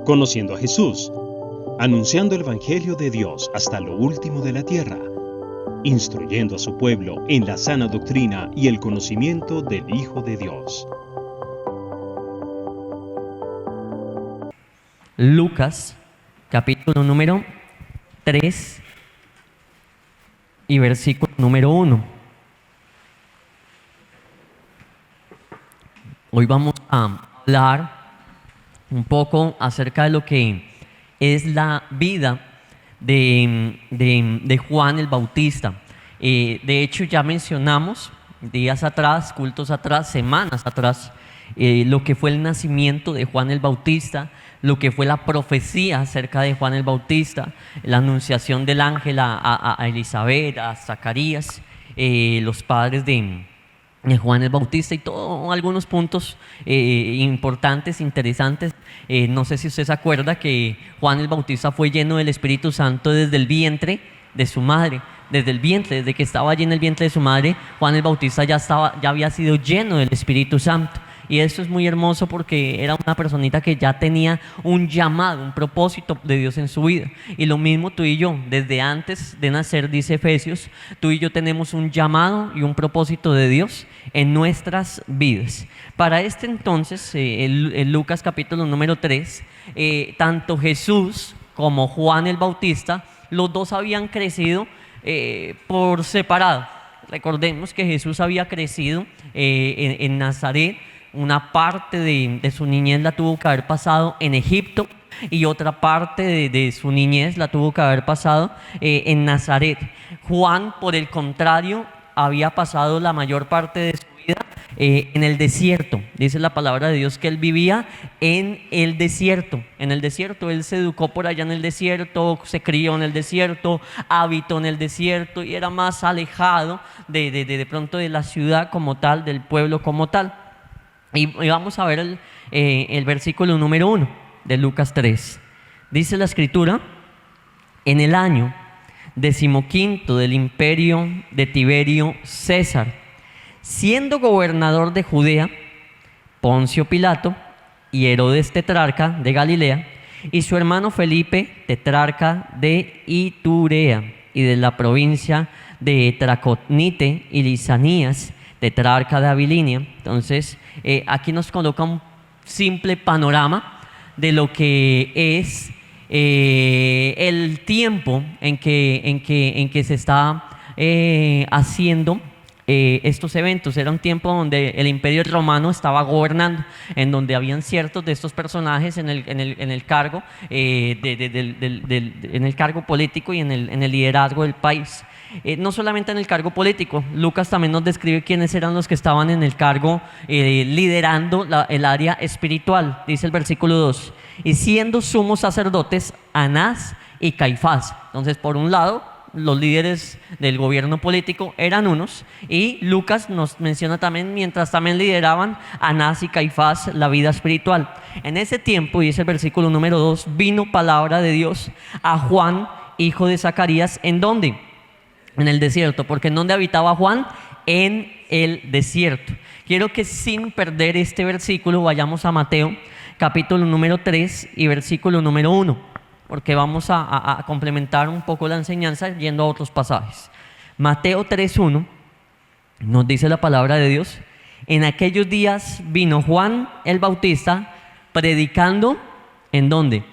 Conociendo a Jesús, anunciando el Evangelio de Dios hasta lo último de la tierra, instruyendo a su pueblo en la sana doctrina y el conocimiento del Hijo de Dios. Lucas, capítulo número 3 y versículo número 1. Hoy vamos a hablar un poco acerca de lo que es la vida de Juan el Bautista. De hecho, ya mencionamos días atrás, cultos atrás, semanas atrás, lo que fue el nacimiento de Juan el Bautista, lo que fue la profecía acerca de Juan el Bautista, la anunciación del ángel a Elizabeth, a Zacarías, los padres de Juan el Bautista y todos algunos puntos importantes, interesantes. No sé si usted se acuerda que Juan el Bautista fue lleno del Espíritu Santo desde el vientre de su madre. Desde que estaba allí en el vientre de su madre, Juan el Bautista ya había sido lleno del Espíritu Santo. Y eso es muy hermoso porque era una personita que ya tenía un llamado, un propósito de Dios en su vida. Y lo mismo tú y yo, desde antes de nacer, dice Efesios, tú y yo tenemos un llamado y un propósito de Dios en nuestras vidas. Para este entonces, el Lucas capítulo número 3, tanto Jesús como Juan el Bautista, los dos habían crecido por separado. Recordemos que Jesús había crecido en Nazaret. Una parte de su niñez la tuvo que haber pasado en Egipto y otra parte de su niñez la tuvo que haber pasado en Nazaret. Juan, por el contrario, había pasado la mayor parte de su vida en el desierto. Dice la palabra de Dios que él vivía en el desierto. En el desierto, él se educó por allá en el desierto, se crió en el desierto, habitó en el desierto y era más alejado de pronto de la ciudad como tal, del pueblo como tal. Y vamos a ver el versículo número 1 de Lucas 3. Dice la escritura: en el año 15 del imperio de Tiberio César, siendo gobernador de Judea, Poncio Pilato y Herodes tetrarca de Galilea, y su hermano Felipe tetrarca de Iturea y de la provincia de Traconite, y Lisanías tetrarca de Abilinia. Entonces, aquí nos coloca un simple panorama de lo que es el tiempo en que se está haciendo estos eventos. Era un tiempo donde el Imperio Romano estaba gobernando, en donde habían ciertos de estos personajes en el cargo en el cargo político y en el liderazgo del país. No solamente en el cargo político, Lucas también nos describe quiénes eran los que estaban en el cargo liderando el área espiritual. Dice el versículo 2: y siendo sumos sacerdotes Anás y Caifás. Entonces, por un lado, los líderes del gobierno político eran unos, y Lucas nos menciona también, mientras también lideraban Anás y Caifás la vida espiritual. En ese tiempo, dice el versículo número 2, vino palabra de Dios a Juan, hijo de Zacarías. ¿En dónde? En el desierto. Porque ¿en dónde habitaba Juan? En el desierto. Quiero que sin perder este versículo vayamos a Mateo capítulo número 3 y versículo número 1, porque vamos a complementar un poco la enseñanza yendo a otros pasajes. Mateo 3:1 nos dice la palabra de Dios: en aquellos días vino Juan el Bautista predicando. ¿En dónde?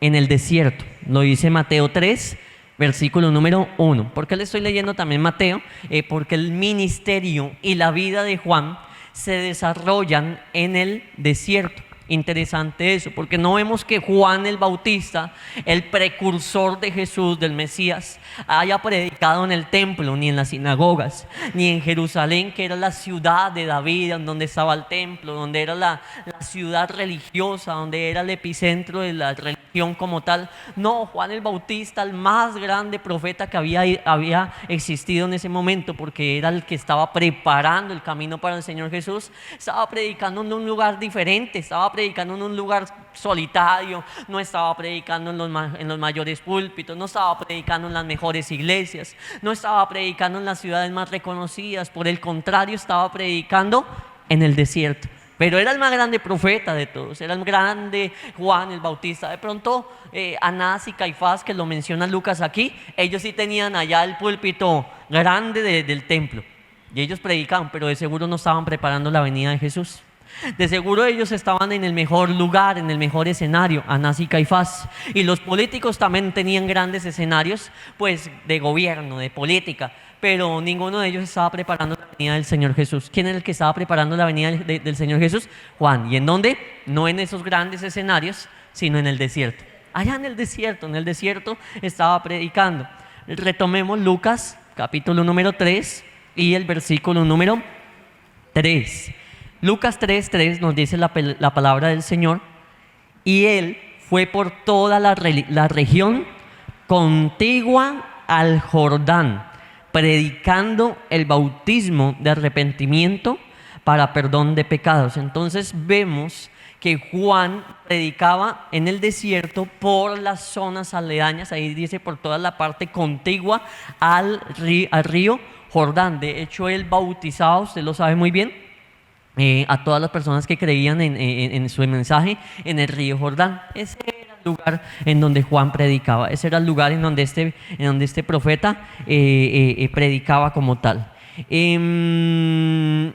En el desierto. Lo dice Mateo 3, versículo número 1. ¿Por qué le estoy leyendo también Mateo? Porque el ministerio y la vida de Juan se desarrollan en el desierto. Interesante eso, porque no vemos que Juan el Bautista, el precursor de Jesús, del Mesías, haya predicado en el templo, ni en las sinagogas, ni en Jerusalén, que era la ciudad de David, donde estaba el templo, donde era la ciudad religiosa, donde era el epicentro de la religión como tal. No, Juan el Bautista, el más grande profeta que había existido en ese momento, porque era el que estaba preparando el camino para el Señor Jesús, estaba predicando en un lugar diferente, estaba predicando en un lugar solitario, no estaba predicando en los mayores púlpitos, no estaba predicando en las mejores iglesias, no estaba predicando en las ciudades más reconocidas. Por el contrario, estaba predicando en el desierto. pero era el más grande profeta de todos, era el grande Juan el Bautista. De pronto Anás y Caifás, que lo menciona Lucas aquí, ellos sí tenían allá el púlpito grande del templo y ellos predicaban, pero de seguro no estaban preparando la venida de Jesús. De seguro ellos estaban en el mejor lugar, en el mejor escenario, Anás y Caifás. Y los políticos también tenían grandes escenarios, pues de gobierno, de política, pero ninguno de ellos estaba preparando la venida del Señor Jesús. ¿Quién era el que estaba preparando la venida del Señor Jesús? Juan. ¿Y en dónde? No en esos grandes escenarios, sino en el desierto. Allá en el desierto estaba predicando. Retomemos Lucas, capítulo número 3 y el versículo número 3. Lucas 3:3 nos dice la palabra del Señor: y él fue por toda la región contigua al Jordán, predicando el bautismo de arrepentimiento para perdón de pecados. Entonces vemos que Juan predicaba en el desierto por las zonas aledañas, ahí dice por toda la parte contigua al río Jordán. De hecho, él bautizaba, usted lo sabe muy bien, a todas las personas que creían en su mensaje en el río Jordán. Ese era el lugar en donde Juan predicaba, ese era el lugar en donde este profeta predicaba como tal.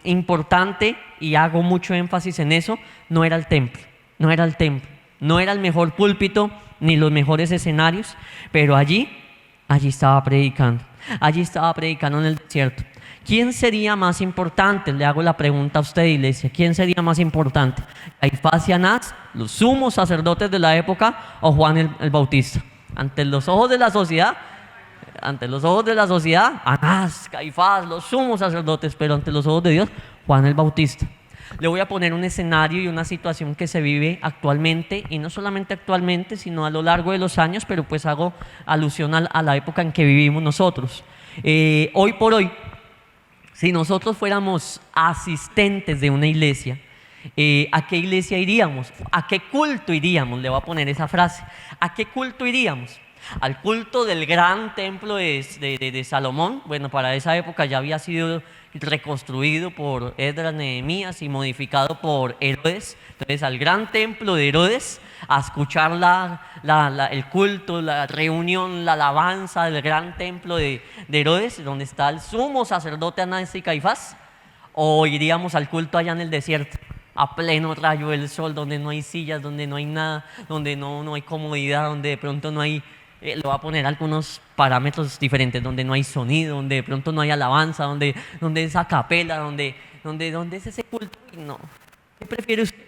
Importante, y hago mucho énfasis en eso, no era el templo, no era el mejor púlpito ni los mejores escenarios, pero allí estaba predicando en el desierto. ¿Quién sería más importante? Le hago la pregunta a usted, iglesia. ¿Quién sería más importante? ¿Caifás y Anás, los sumos sacerdotes de la época, o Juan el Bautista? Ante los ojos de la sociedad, Anás, Caifás, los sumos sacerdotes, pero ante los ojos de Dios, Juan el Bautista. Le voy a poner un escenario y una situación que se vive actualmente, y no solamente actualmente, sino a lo largo de los años, pero pues hago alusión a la época en que vivimos nosotros. Hoy por hoy, si nosotros fuéramos asistentes de una iglesia, ¿a qué iglesia iríamos? ¿A qué culto iríamos? Le voy a poner esa frase. ¿A qué culto iríamos? Al culto del gran templo de Salomón. Bueno, para esa época ya había sido reconstruido por Esdras, Nehemías y modificado por Herodes. Entonces, al gran templo de Herodes, a escuchar el culto, la reunión, la alabanza del gran templo de Herodes, donde está el sumo sacerdote Anás y Caifás. O iríamos al culto allá en el desierto, a pleno rayo del sol, donde no hay sillas, donde no hay nada, donde no hay comodidad, donde de pronto no hay, le voy a poner algunos parámetros diferentes, donde no hay sonido, donde de pronto no hay alabanza, donde es a capela, donde es ese culto. No, ¿qué prefiere usted?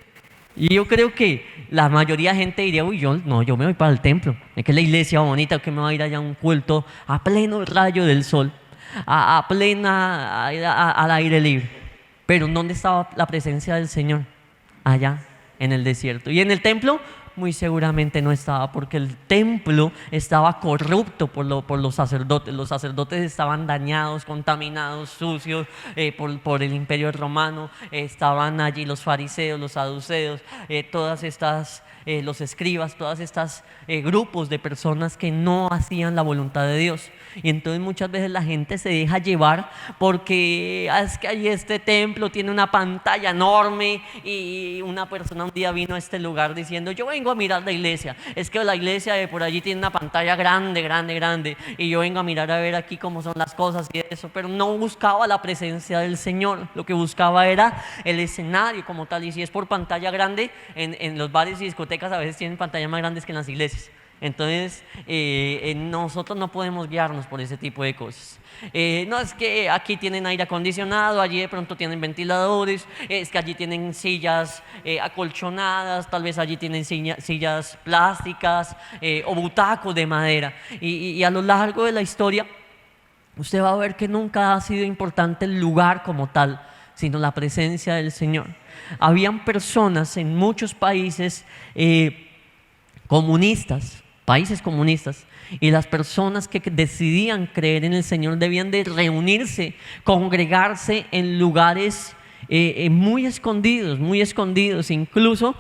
Y yo creo que la mayoría de gente diría: uy, yo me voy para el templo, es que la iglesia bonita, que me va a ir allá a un culto a pleno rayo del sol, al aire libre. Pero ¿dónde estaba la presencia del Señor? Allá en el desierto. Y en el templo muy seguramente no estaba, porque el templo estaba corrupto por los sacerdotes. Los sacerdotes estaban dañados, contaminados, sucios por el imperio romano. Estaban allí los fariseos, los saduceos, los escribas, todas estas grupos de personas que no hacían la voluntad de Dios. Y entonces muchas veces la gente se deja llevar porque es que ahí este templo tiene una pantalla enorme, y una persona un día vino a este lugar diciendo: yo vengo a mirar la iglesia, es que la iglesia de por allí tiene una pantalla grande, y yo vengo a mirar a ver aquí cómo son las cosas y eso. Pero no buscaba la presencia del Señor, lo que buscaba era el escenario como tal. Y si es por pantalla grande, en los bares y discotecas a veces tienen pantallas más grandes que en las iglesias. Entonces nosotros no podemos guiarnos por ese tipo de cosas. No, es que aquí tienen aire acondicionado, allí de pronto tienen ventiladores, es que allí tienen sillas acolchonadas, tal vez allí tienen sillas plásticas o butacos de madera. Y a lo largo de la historia usted va a ver que nunca ha sido importante el lugar como tal, sino la presencia del Señor. Habían personas en muchos países comunistas, y las personas que decidían creer en el Señor debían de reunirse, congregarse en lugares muy escondidos. Incluso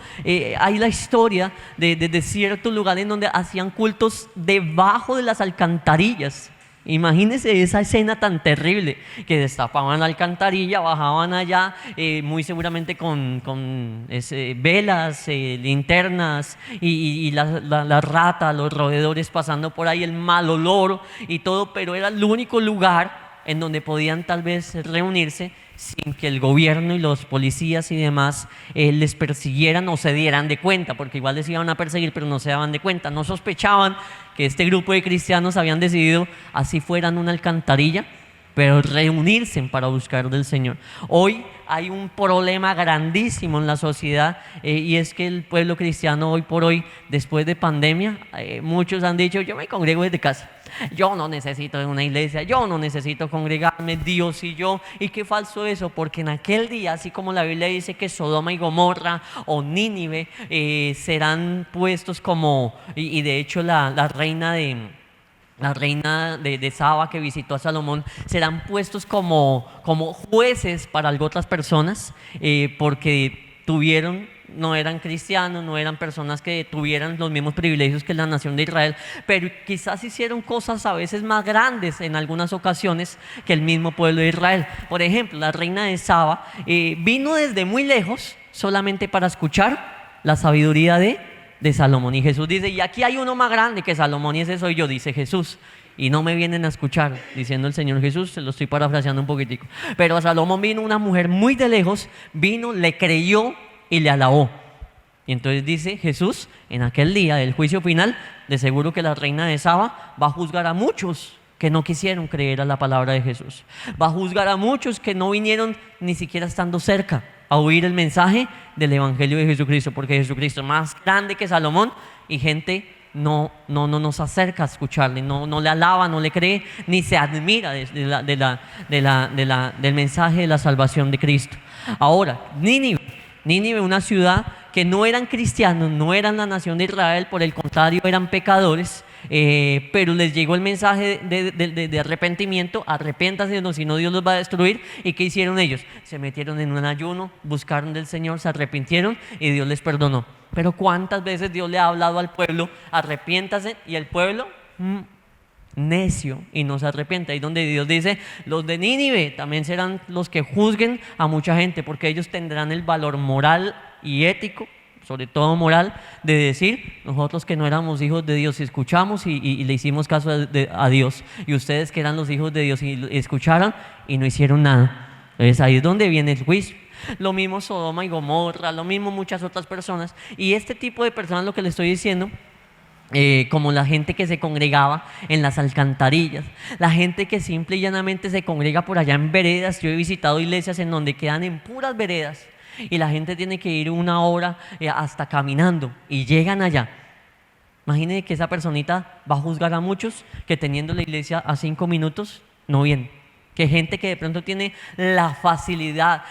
hay la historia de ciertos lugares en donde hacían cultos debajo de las alcantarillas. Imagínense esa escena tan terrible, que destapaban la alcantarilla, bajaban allá, muy seguramente con velas, linternas, y la rata, los roedores pasando por ahí, el mal olor y todo, pero era el único lugar en donde podían tal vez reunirse sin que el gobierno y los policías y demás les persiguieran o se dieran de cuenta, porque igual les iban a perseguir, pero no se daban de cuenta, no sospechaban que este grupo de cristianos habían decidido, así fueran una alcantarilla, pero reunirse para buscar del Señor. Hoy hay un problema grandísimo en la sociedad, y es que el pueblo cristiano hoy por hoy, después de pandemia, muchos han dicho: yo me congrego desde casa, yo no necesito de una iglesia, yo no necesito congregarme, Dios y yo. Y qué falso eso, porque en aquel día, así como la Biblia dice que Sodoma y Gomorra o Nínive serán puestos como, y de hecho la reina de Saba, que visitó a Salomón, serán puestos como jueces para otras personas, porque no eran cristianos, no eran personas que tuvieran los mismos privilegios que la nación de Israel, pero quizás hicieron cosas a veces más grandes en algunas ocasiones que el mismo pueblo de Israel. Por ejemplo, la reina de Saba vino desde muy lejos solamente para escuchar la sabiduría de Salomón. Y Jesús dice: y aquí hay uno más grande que Salomón, y ese soy yo, dice Jesús. Y no me vienen a escuchar, diciendo el Señor Jesús, se lo estoy parafraseando un poquitico. Pero a Salomón vino una mujer muy de lejos, vino, le creyó y le alabó. Y entonces dice Jesús: en aquel día del juicio final, de seguro que la reina de Saba va a juzgar a muchos que no quisieron creer a la palabra de Jesús. Va a juzgar a muchos que no vinieron ni siquiera estando cerca a oír el mensaje del Evangelio de Jesucristo, porque Jesucristo es más grande que Salomón, y gente no nos acerca a escucharle, no le alaba, no le cree, ni se admira del mensaje de la salvación de Cristo. Ahora, Nínive, una ciudad que no eran cristianos, no eran la nación de Israel, por el contrario eran pecadores, pero les llegó el mensaje de arrepentimiento: arrepéntanse, si no Dios los va a destruir. ¿Y qué hicieron ellos? Se metieron en un ayuno, buscaron del Señor, se arrepintieron y Dios les perdonó. Pero ¿cuántas veces Dios le ha hablado al pueblo: arrepiéntase? Y el pueblo necio, y no se arrepiente. Ahí donde Dios dice: los de Nínive también serán los que juzguen a mucha gente, porque ellos tendrán el valor moral y ético, sobre todo moral, de decir: nosotros que no éramos hijos de Dios, escuchamos y le hicimos caso a Dios, y ustedes que eran los hijos de Dios y escucharon y no hicieron nada. Entonces ahí es donde viene el juicio. Lo mismo Sodoma y Gomorra, lo mismo muchas otras personas. Y este tipo de personas, lo que le estoy diciendo, como la gente que se congregaba en las alcantarillas, la gente que simple y llanamente se congrega por allá en veredas. Yo he visitado iglesias en donde quedan en puras veredas, y la gente tiene que ir 1 hora hasta caminando, y llegan allá. Imagínense que esa personita va a juzgar a muchos que teniendo la iglesia a 5 minutos no vienen. Que gente que de pronto tiene la facilidad,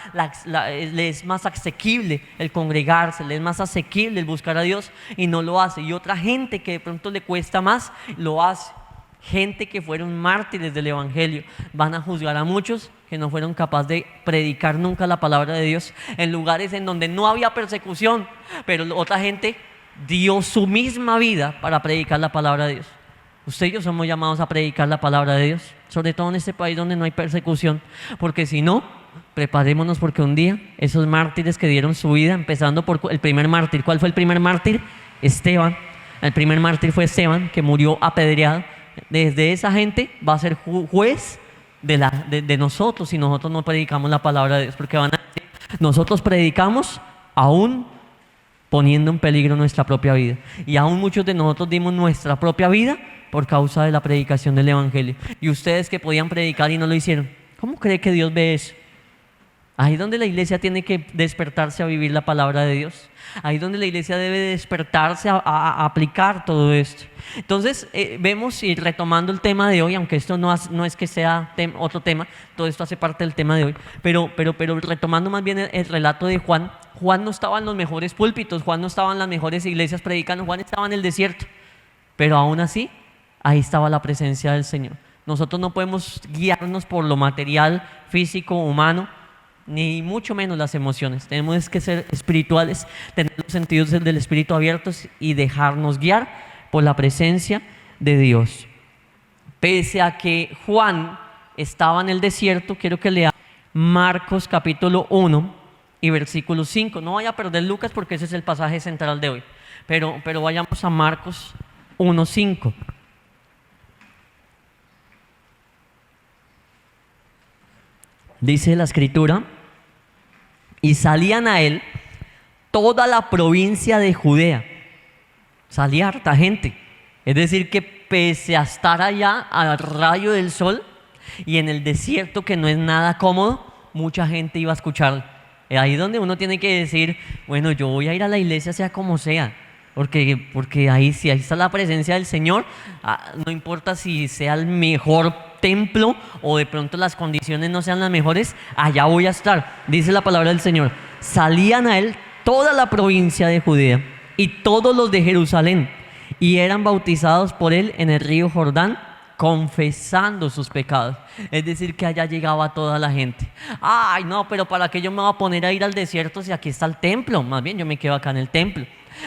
le es más asequible el congregarse, le es más asequible el buscar a Dios, y no lo hace. Y otra gente que de pronto le cuesta más, lo hace. Gente que fueron mártires del Evangelio van a juzgar a muchos que no fueron capaces de predicar nunca la palabra de Dios en lugares en donde no había persecución, pero otra gente dio su misma vida para predicar la palabra de Dios. Usted y yo somos llamados a predicar la palabra de Dios, sobre todo en este país donde no hay persecución, porque si no, preparémonos, porque un día esos mártires que dieron su vida, empezando por el primer mártir. ¿Cuál fue el primer mártir? Esteban. El primer mártir fue Esteban, que murió apedreado. Desde esa gente va a ser juez de nosotros si nosotros no predicamos la palabra de Dios, porque van a decir: nosotros predicamos aún poniendo en peligro nuestra propia vida, y aún muchos de nosotros dimos nuestra propia vida por causa de la predicación del Evangelio. Y ustedes que podían predicar y no lo hicieron, ¿cómo cree que Dios ve eso? Ahí es donde la iglesia tiene que despertarse a vivir la palabra de Dios. Ahí es donde la iglesia debe despertarse a aplicar todo esto. Entonces vemos, y retomando el tema de hoy, aunque esto no es que sea otro tema, todo esto hace parte del tema de hoy, pero retomando más bien el relato de Juan. Juan no estaba en los mejores púlpitos, Juan no estaba en las mejores iglesias predicando, Juan estaba en el desierto, pero aún así ahí estaba la presencia del Señor. Nosotros no podemos guiarnos por lo material, físico, humano, ni mucho menos las emociones. Tenemos que ser espirituales, tener los sentidos del espíritu abiertos y dejarnos guiar por la presencia de Dios. Pese a que Juan estaba en el desierto, quiero que lea Marcos capítulo 1 y versículo 5. No vaya a perder Lucas porque ese es el pasaje central de hoy. Pero vayamos a Marcos 1:5. Dice la escritura: y salían a él toda la provincia de Judea. Salía harta gente. Es decir, que pese a estar allá al rayo del sol y en el desierto, que no es nada cómodo, mucha gente iba a escucharlo. Ahí es donde uno tiene que decir, bueno, yo voy a ir a la iglesia sea como sea, porque ahí, si ahí está la presencia del Señor, no importa si sea el mejor templo o de pronto las condiciones no sean las mejores, allá voy a estar. Dice la palabra del Señor: salían a él toda la provincia de Judea y todos los de Jerusalén, y eran bautizados por él en el río Jordán, confesando sus pecados. Es decir, que allá llegaba toda la gente. Ay, no, pero ¿para qué yo me voy a poner a ir al desierto si aquí está el templo? Más bien yo me quedo acá en el templo.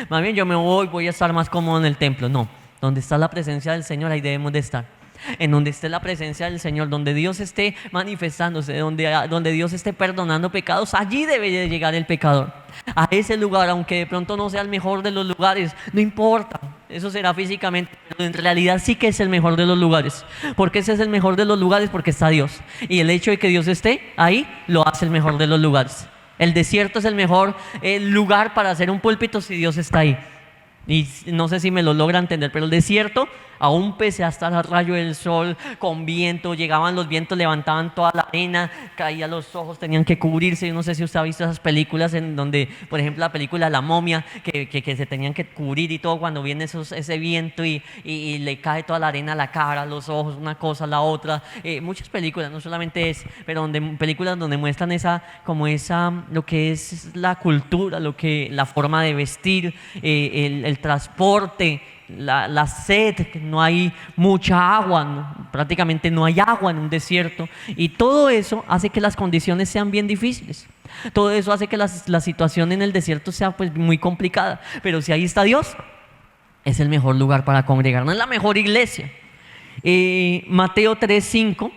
Más bien yo me voy a estar más cómodo en el templo. No, donde está la presencia del Señor, ahí debemos de estar. En donde esté la presencia del Señor, donde Dios esté manifestándose, donde Dios esté perdonando pecados, allí debe de llegar el pecador. A ese lugar, aunque de pronto no sea el mejor de los lugares, no importa, eso será físicamente, pero en realidad sí que es el mejor de los lugares. ¿Por qué ese es el mejor de los lugares? Porque está Dios. Y el hecho de que Dios esté ahí, lo hace el mejor de los lugares. El desierto es el mejor lugar para hacer un púlpito si Dios está ahí. Y no sé si me lo logra entender, pero el desierto, aún pese a estar al rayo del sol, con viento, llegaban los vientos, levantaban toda la arena, caía los ojos, tenían que cubrirse. Yo no sé si usted ha visto esas películas en donde, por ejemplo, la película La Momia, que se tenían que cubrir y todo cuando viene ese viento y le cae toda la arena a la cara, a los ojos, una cosa, la otra. Muchas películas, no solamente es, pero películas donde muestran lo que es la cultura, la forma de vestir, el transporte, la sed, no hay mucha agua, prácticamente no hay agua en un desierto, y todo eso hace que las condiciones sean bien difíciles. Todo eso hace que la situación en el desierto sea pues muy complicada, pero si ahí está Dios, es el mejor lugar para congregarnos, es la mejor iglesia. Mateo 3:5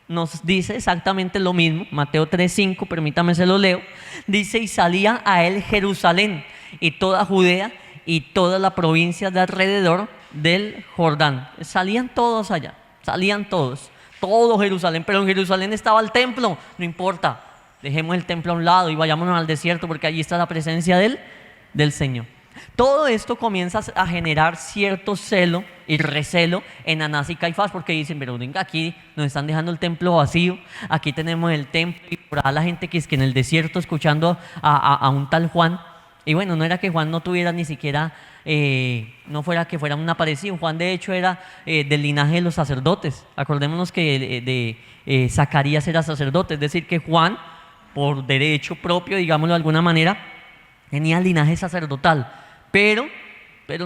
nos dice exactamente lo mismo. Mateo 3:5, permítame se lo leo. Dice: y salía a él Jerusalén y toda Judea y toda la provincia de alrededor del Jordán. Salían todos allá, salían todos, todo Jerusalén. Pero en Jerusalén estaba el templo. No importa, dejemos el templo a un lado y vayámonos al desierto, porque allí está la presencia del Señor. Todo esto comienza a generar cierto celo y recelo en Anás y Caifás, porque dicen, pero venga, aquí nos están dejando el templo vacío, aquí tenemos el templo, y por ahí la gente que es que en el desierto escuchando a un tal Juan. Y bueno, no era que Juan no tuviera ni siquiera, no fuera que fuera un aparecido. Juan de hecho era del linaje de los sacerdotes. Acordémonos que Zacarías era sacerdote, es decir que Juan, por derecho propio, digámoslo de alguna manera, tenía linaje sacerdotal, pero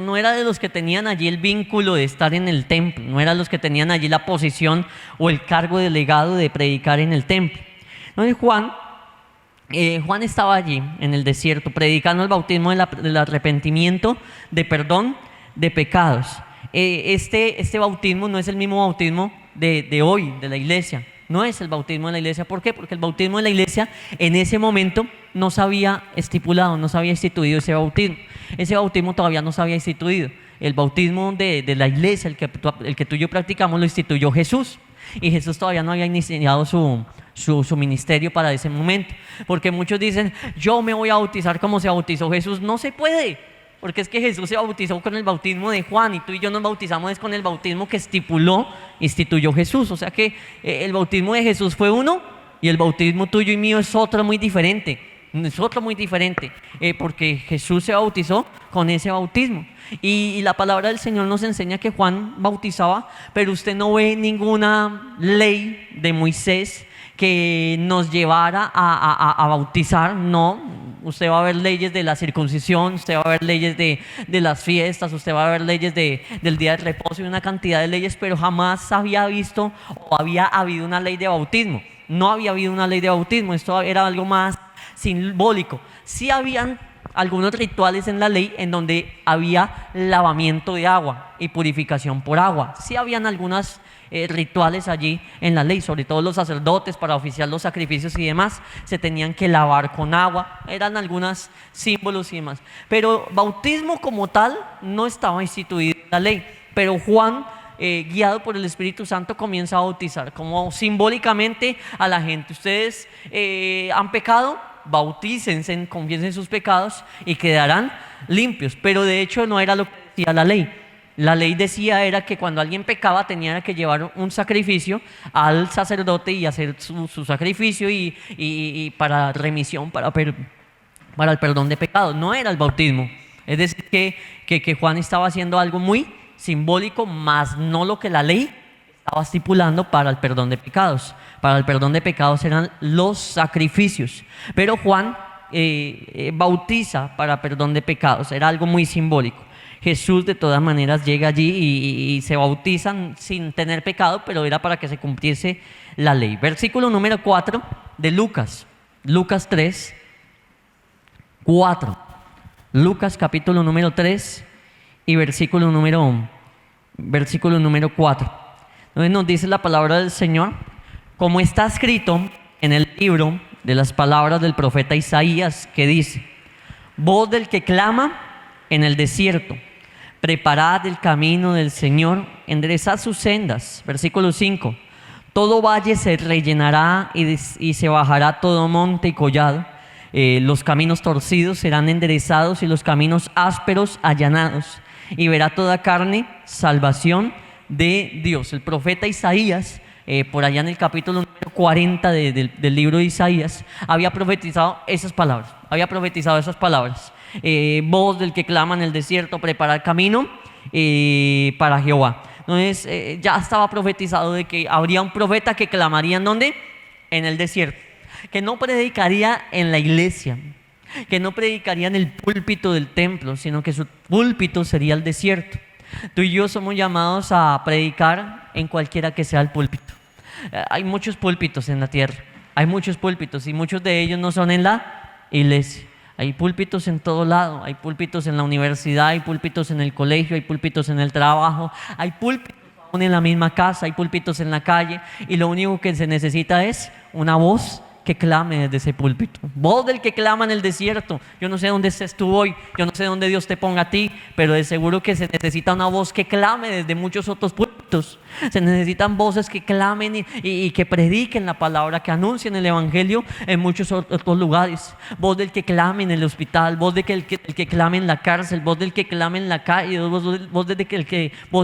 no era de los que tenían allí el vínculo de estar en el templo, no era de los que tenían allí la posición o el cargo delegado de predicar en el templo. Entonces Juan estaba allí en el desierto predicando el bautismo del arrepentimiento, de perdón de pecados. Este bautismo no es el mismo bautismo de hoy, de la iglesia. No es el bautismo de la iglesia. ¿Por qué? Porque el bautismo de la iglesia en ese momento no se había estipulado, no se había instituido ese bautismo. Ese bautismo todavía no se había instituido. El bautismo de la iglesia, el que tú y yo practicamos, lo instituyó Jesús. Y Jesús todavía no había iniciado su ministerio para ese momento. Porque muchos dicen, yo me voy a bautizar como se bautizó Jesús. No se puede, porque es que Jesús se bautizó con el bautismo de Juan, y tú y yo nos bautizamos con el bautismo que instituyó Jesús. O sea que el bautismo de Jesús fue uno, y el bautismo tuyo y mío es otro muy diferente. Es otro muy diferente, porque Jesús se bautizó con ese bautismo. Y la palabra del Señor nos enseña que Juan bautizaba, pero usted no ve ninguna ley de Moisés que nos llevara a bautizar. No, usted va a ver leyes de la circuncisión, usted va a ver leyes de las fiestas, usted va a ver leyes del día de reposo y una cantidad de leyes, pero jamás había visto o había habido una ley de bautismo. No había habido una ley de bautismo, esto era algo más simbólico. Sí habían algunos rituales en la ley en donde había lavamiento de agua y purificación por agua. Sí habían algunos rituales allí en la ley, sobre todo los sacerdotes para oficiar los sacrificios y demás, se tenían que lavar con agua, eran algunos símbolos y demás. Pero bautismo como tal no estaba instituido en la ley, pero Juan, guiado por el Espíritu Santo, comienza a bautizar, como simbólicamente a la gente. Ustedes han pecado, bautícense, confiesen sus pecados y quedarán limpios. Pero de hecho no era lo que decía la ley. La ley decía era que cuando alguien pecaba tenía que llevar un sacrificio al sacerdote y hacer su sacrificio y para remisión, para el perdón de pecados. No era el bautismo. Es decir, que Juan estaba haciendo algo muy simbólico, más no lo que la ley estaba estipulando para el perdón de pecados. Para el perdón de pecados eran los sacrificios, pero Juan bautiza para perdón de pecados, era algo muy simbólico. Jesús de todas maneras llega allí y se bautizan sin tener pecado, pero era para que se cumpliese la ley. Versículo número 4 de Lucas 3, 4. Lucas capítulo número 3 y versículo número 4. Entonces nos dice la palabra del Señor, como está escrito en el libro de las palabras del profeta Isaías, que dice: voz del que clama en el desierto, preparad el camino del Señor, enderezad sus sendas. Versículo 5. Todo valle se rellenará y se bajará todo monte y collado. Los caminos torcidos serán enderezados y los caminos ásperos allanados. Y verá toda carne salvación de Dios. El profeta Isaías, por allá en el capítulo número 40 del libro de Isaías, había profetizado esas palabras. Voz del que clama en el desierto, preparar camino para Jehová. Entonces ya estaba profetizado de que habría un profeta que clamaría ¿en dónde? En el desierto, que no predicaría en la iglesia, que no predicaría en el púlpito del templo, sino que su púlpito sería el desierto. Tú y yo somos llamados a predicar en cualquiera que sea el púlpito. Hay muchos púlpitos en la tierra, hay muchos púlpitos y muchos de ellos no son en la iglesia. Hay púlpitos en todo lado, hay púlpitos en la universidad, hay púlpitos en el colegio, hay púlpitos en el trabajo, hay púlpitos aún en la misma casa, hay púlpitos en la calle, y lo único que se necesita es una voz que clame desde ese púlpito. Voz del que clama en el desierto. Yo no sé dónde estés tú hoy, yo no sé dónde Dios te ponga a ti, pero de seguro que se necesita una voz que clame desde muchos otros púlpitos. Se necesitan voces que clamen y que prediquen la palabra, que anuncien el evangelio en muchos otros lugares. Voz del que clame en el hospital, voz del que clame en la cárcel, voz del que clame en la calle, voz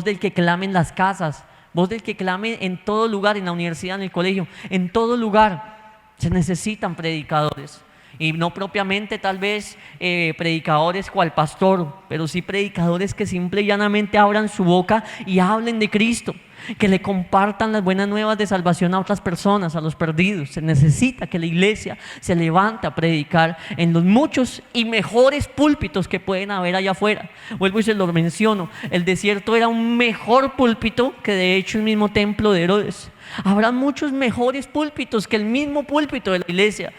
del que clame en las casas, voz del que clame en todo lugar, en la universidad, en el colegio, en todo lugar. Se necesitan predicadores, y no propiamente tal vez predicadores cual pastor, pero sí predicadores que simple y llanamente abran su boca y hablen de Cristo, que le compartan las buenas nuevas de salvación a otras personas, a los perdidos. Se necesita que la iglesia se levante a predicar en los muchos y mejores púlpitos que pueden haber allá afuera. Vuelvo y se lo menciono, el desierto era un mejor púlpito que de hecho el mismo templo de Herodes. Habrá muchos mejores púlpitos que el mismo púlpito de la iglesia,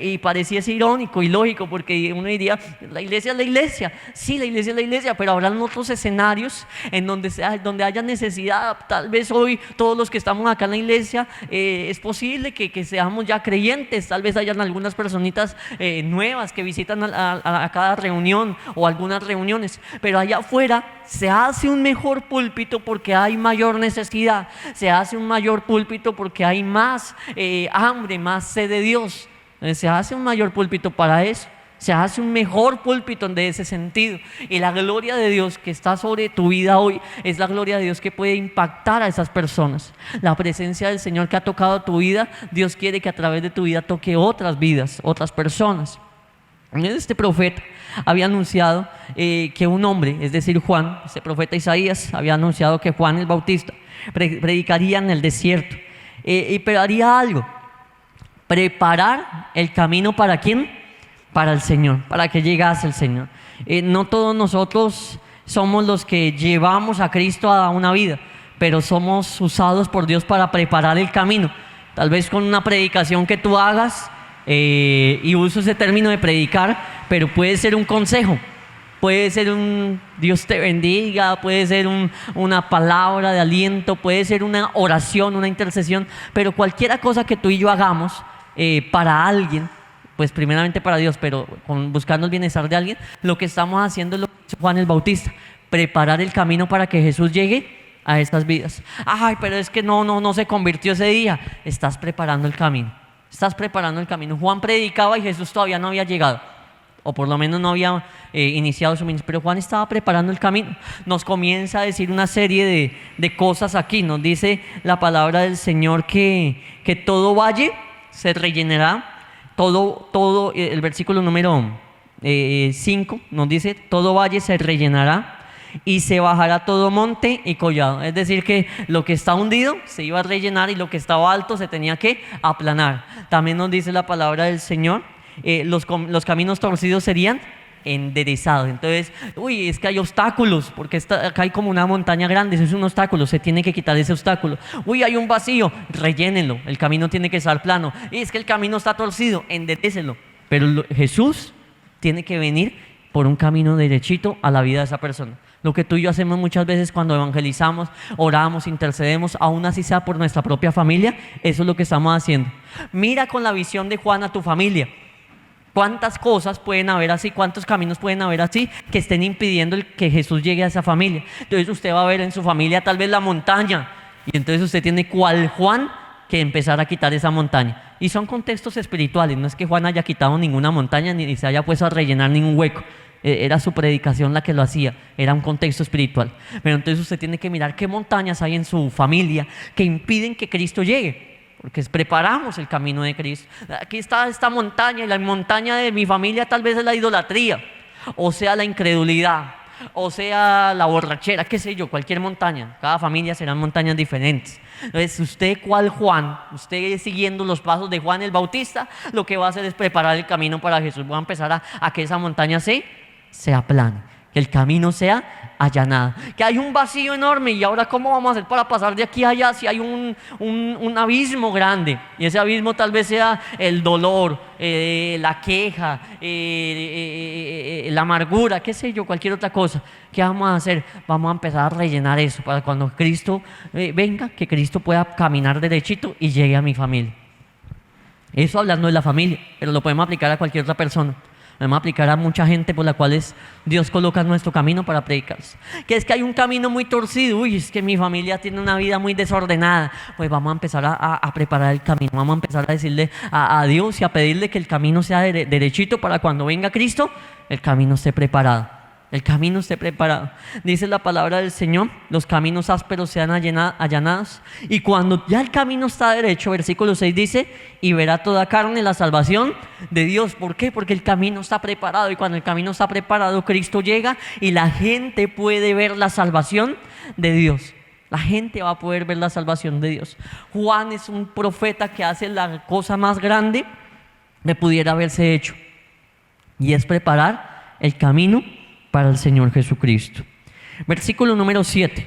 y pareciese irónico y lógico, porque uno diría, la iglesia es la iglesia. Sí, la iglesia es la iglesia, pero habrán otros escenarios en donde haya necesidad. Tal vez hoy todos los que estamos acá en la iglesia, es posible que seamos ya creyentes. Tal vez hayan algunas personitas nuevas que visitan a cada reunión o algunas reuniones, pero allá afuera se hace un mejor púlpito porque hay mayor necesidad, se hace un mayor púlpito porque hay más hambre, más sed de Dios. Se hace un mayor púlpito para eso, se hace un mejor púlpito de ese sentido, y la gloria de Dios que está sobre tu vida hoy es la gloria de Dios que puede impactar a esas personas. La presencia del Señor que ha tocado tu vida, Dios quiere que a través de tu vida toque otras vidas, otras personas. Este profeta había anunciado que un hombre, es decir Juan, este profeta Isaías había anunciado que Juan el Bautista predicaría en el desierto, pero haría algo: preparar el camino. ¿Para quién? Para el Señor, para que llegase el Señor. No todos nosotros somos los que llevamos a Cristo a una vida, pero somos usados por Dios para preparar el camino. Tal vez con una predicación que tú hagas, y uso ese término de predicar, pero puede ser un consejo, puede ser un Dios te bendiga, puede ser una palabra de aliento, puede ser una oración, una intercesión, pero cualquier cosa que tú y yo hagamos para alguien, pues primeramente para Dios, pero buscando el bienestar de alguien, lo que estamos haciendo es lo que hizo Juan el Bautista, preparar el camino para que Jesús llegue a estas vidas. Ay, pero es que no se convirtió ese día. Estás preparando el camino, estás preparando el camino. Juan predicaba y Jesús todavía no había llegado, o por lo menos no había iniciado su ministerio, pero Juan estaba preparando el camino. Nos comienza a decir una serie de cosas aquí. Nos dice la palabra del Señor que todo valle se rellenará. Todo, el versículo número 5 nos dice: todo valle se rellenará y se bajará todo monte y collado. Es decir, que lo que está hundido se iba a rellenar y lo que estaba alto se tenía que aplanar. También nos dice la palabra del Señor, los caminos torcidos serían enderezados. Entonces, es que hay obstáculos, porque acá hay como una montaña grande, eso es un obstáculo, se tiene que quitar ese obstáculo. Hay un vacío, rellénenlo, el camino tiene que estar plano. Es que el camino está torcido, enderécelo. Pero Jesús tiene que venir por un camino derechito a la vida de esa persona. Lo que tú y yo hacemos muchas veces cuando evangelizamos, oramos, intercedemos, aún así sea por nuestra propia familia, eso es lo que estamos haciendo. Mira con la visión de Juan a tu familia. ¿Cuántas cosas pueden haber así? ¿Cuántos caminos pueden haber así que estén impidiendo que Jesús llegue a esa familia? Entonces usted va a ver en su familia tal vez la montaña, y entonces usted tiene cual Juan que empezar a quitar esa montaña. Y son contextos espirituales, no es que Juan haya quitado ninguna montaña ni se haya puesto a rellenar ningún hueco. Era su predicación la que lo hacía, era un contexto espiritual. Pero entonces usted tiene que mirar qué montañas hay en su familia que impiden que Cristo llegue. Porque preparamos el camino de Cristo. Aquí está esta montaña, y la montaña de mi familia tal vez es la idolatría, o sea la incredulidad, o sea la borrachera, qué sé yo, cualquier montaña. Cada familia serán montañas diferentes. Entonces usted, ¿cuál Juan? Usted siguiendo los pasos de Juan el Bautista, lo que va a hacer es preparar el camino para Jesús. Va a empezar a que esa montaña se aplane, que el camino sea allanado, que hay un vacío enorme, y ahora ¿cómo vamos a hacer para pasar de aquí a allá si hay un abismo grande? Y ese abismo tal vez sea el dolor, la queja, la amargura, qué sé yo, cualquier otra cosa. ¿Qué vamos a hacer? Vamos a empezar a rellenar eso para cuando Cristo venga, que Cristo pueda caminar derechito y llegue a mi familia. Eso hablando de la familia, pero lo podemos aplicar a cualquier otra persona. Vamos a aplicar a mucha gente por la cual Dios coloca en nuestro camino para predicarse. Que es que hay un camino muy torcido. Es que mi familia tiene una vida muy desordenada. Pues vamos a empezar a preparar el camino. Vamos a empezar a decirle a Dios y a pedirle que el camino sea derechito para cuando venga Cristo, el camino esté preparado. El camino esté preparado. Dice la palabra del Señor: los caminos ásperos sean allanados. Y cuando ya el camino está derecho, versículo 6 dice: y verá toda carne la salvación de Dios. ¿Por qué? Porque el camino está preparado. Y cuando el camino está preparado, Cristo llega y la gente puede ver la salvación de Dios. La gente va a poder ver la salvación de Dios. Juan es un profeta que hace la cosa más grande que pudiera haberse hecho, y es preparar el camino para el Señor Jesucristo. Versículo número 7.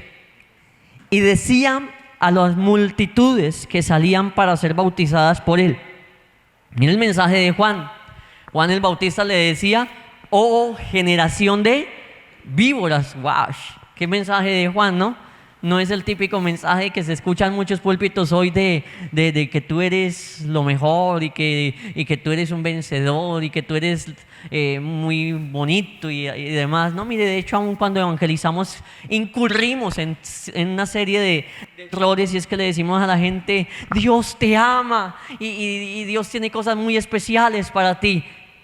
Y decían a las multitudes que salían para ser bautizadas por él. Mira el mensaje de Juan. Juan el Bautista le decía: oh generación de víboras. ¡Wow! Qué mensaje de Juan, ¿no? No es el típico mensaje que se escucha en muchos púlpitos hoy de que tú eres lo mejor y que tú eres un vencedor y que tú eres muy bonito y demás. No, mire, de hecho, aún cuando evangelizamos incurrimos en una serie de errores, y es que le decimos a la gente: Dios te ama y Dios tiene cosas muy especiales para ti.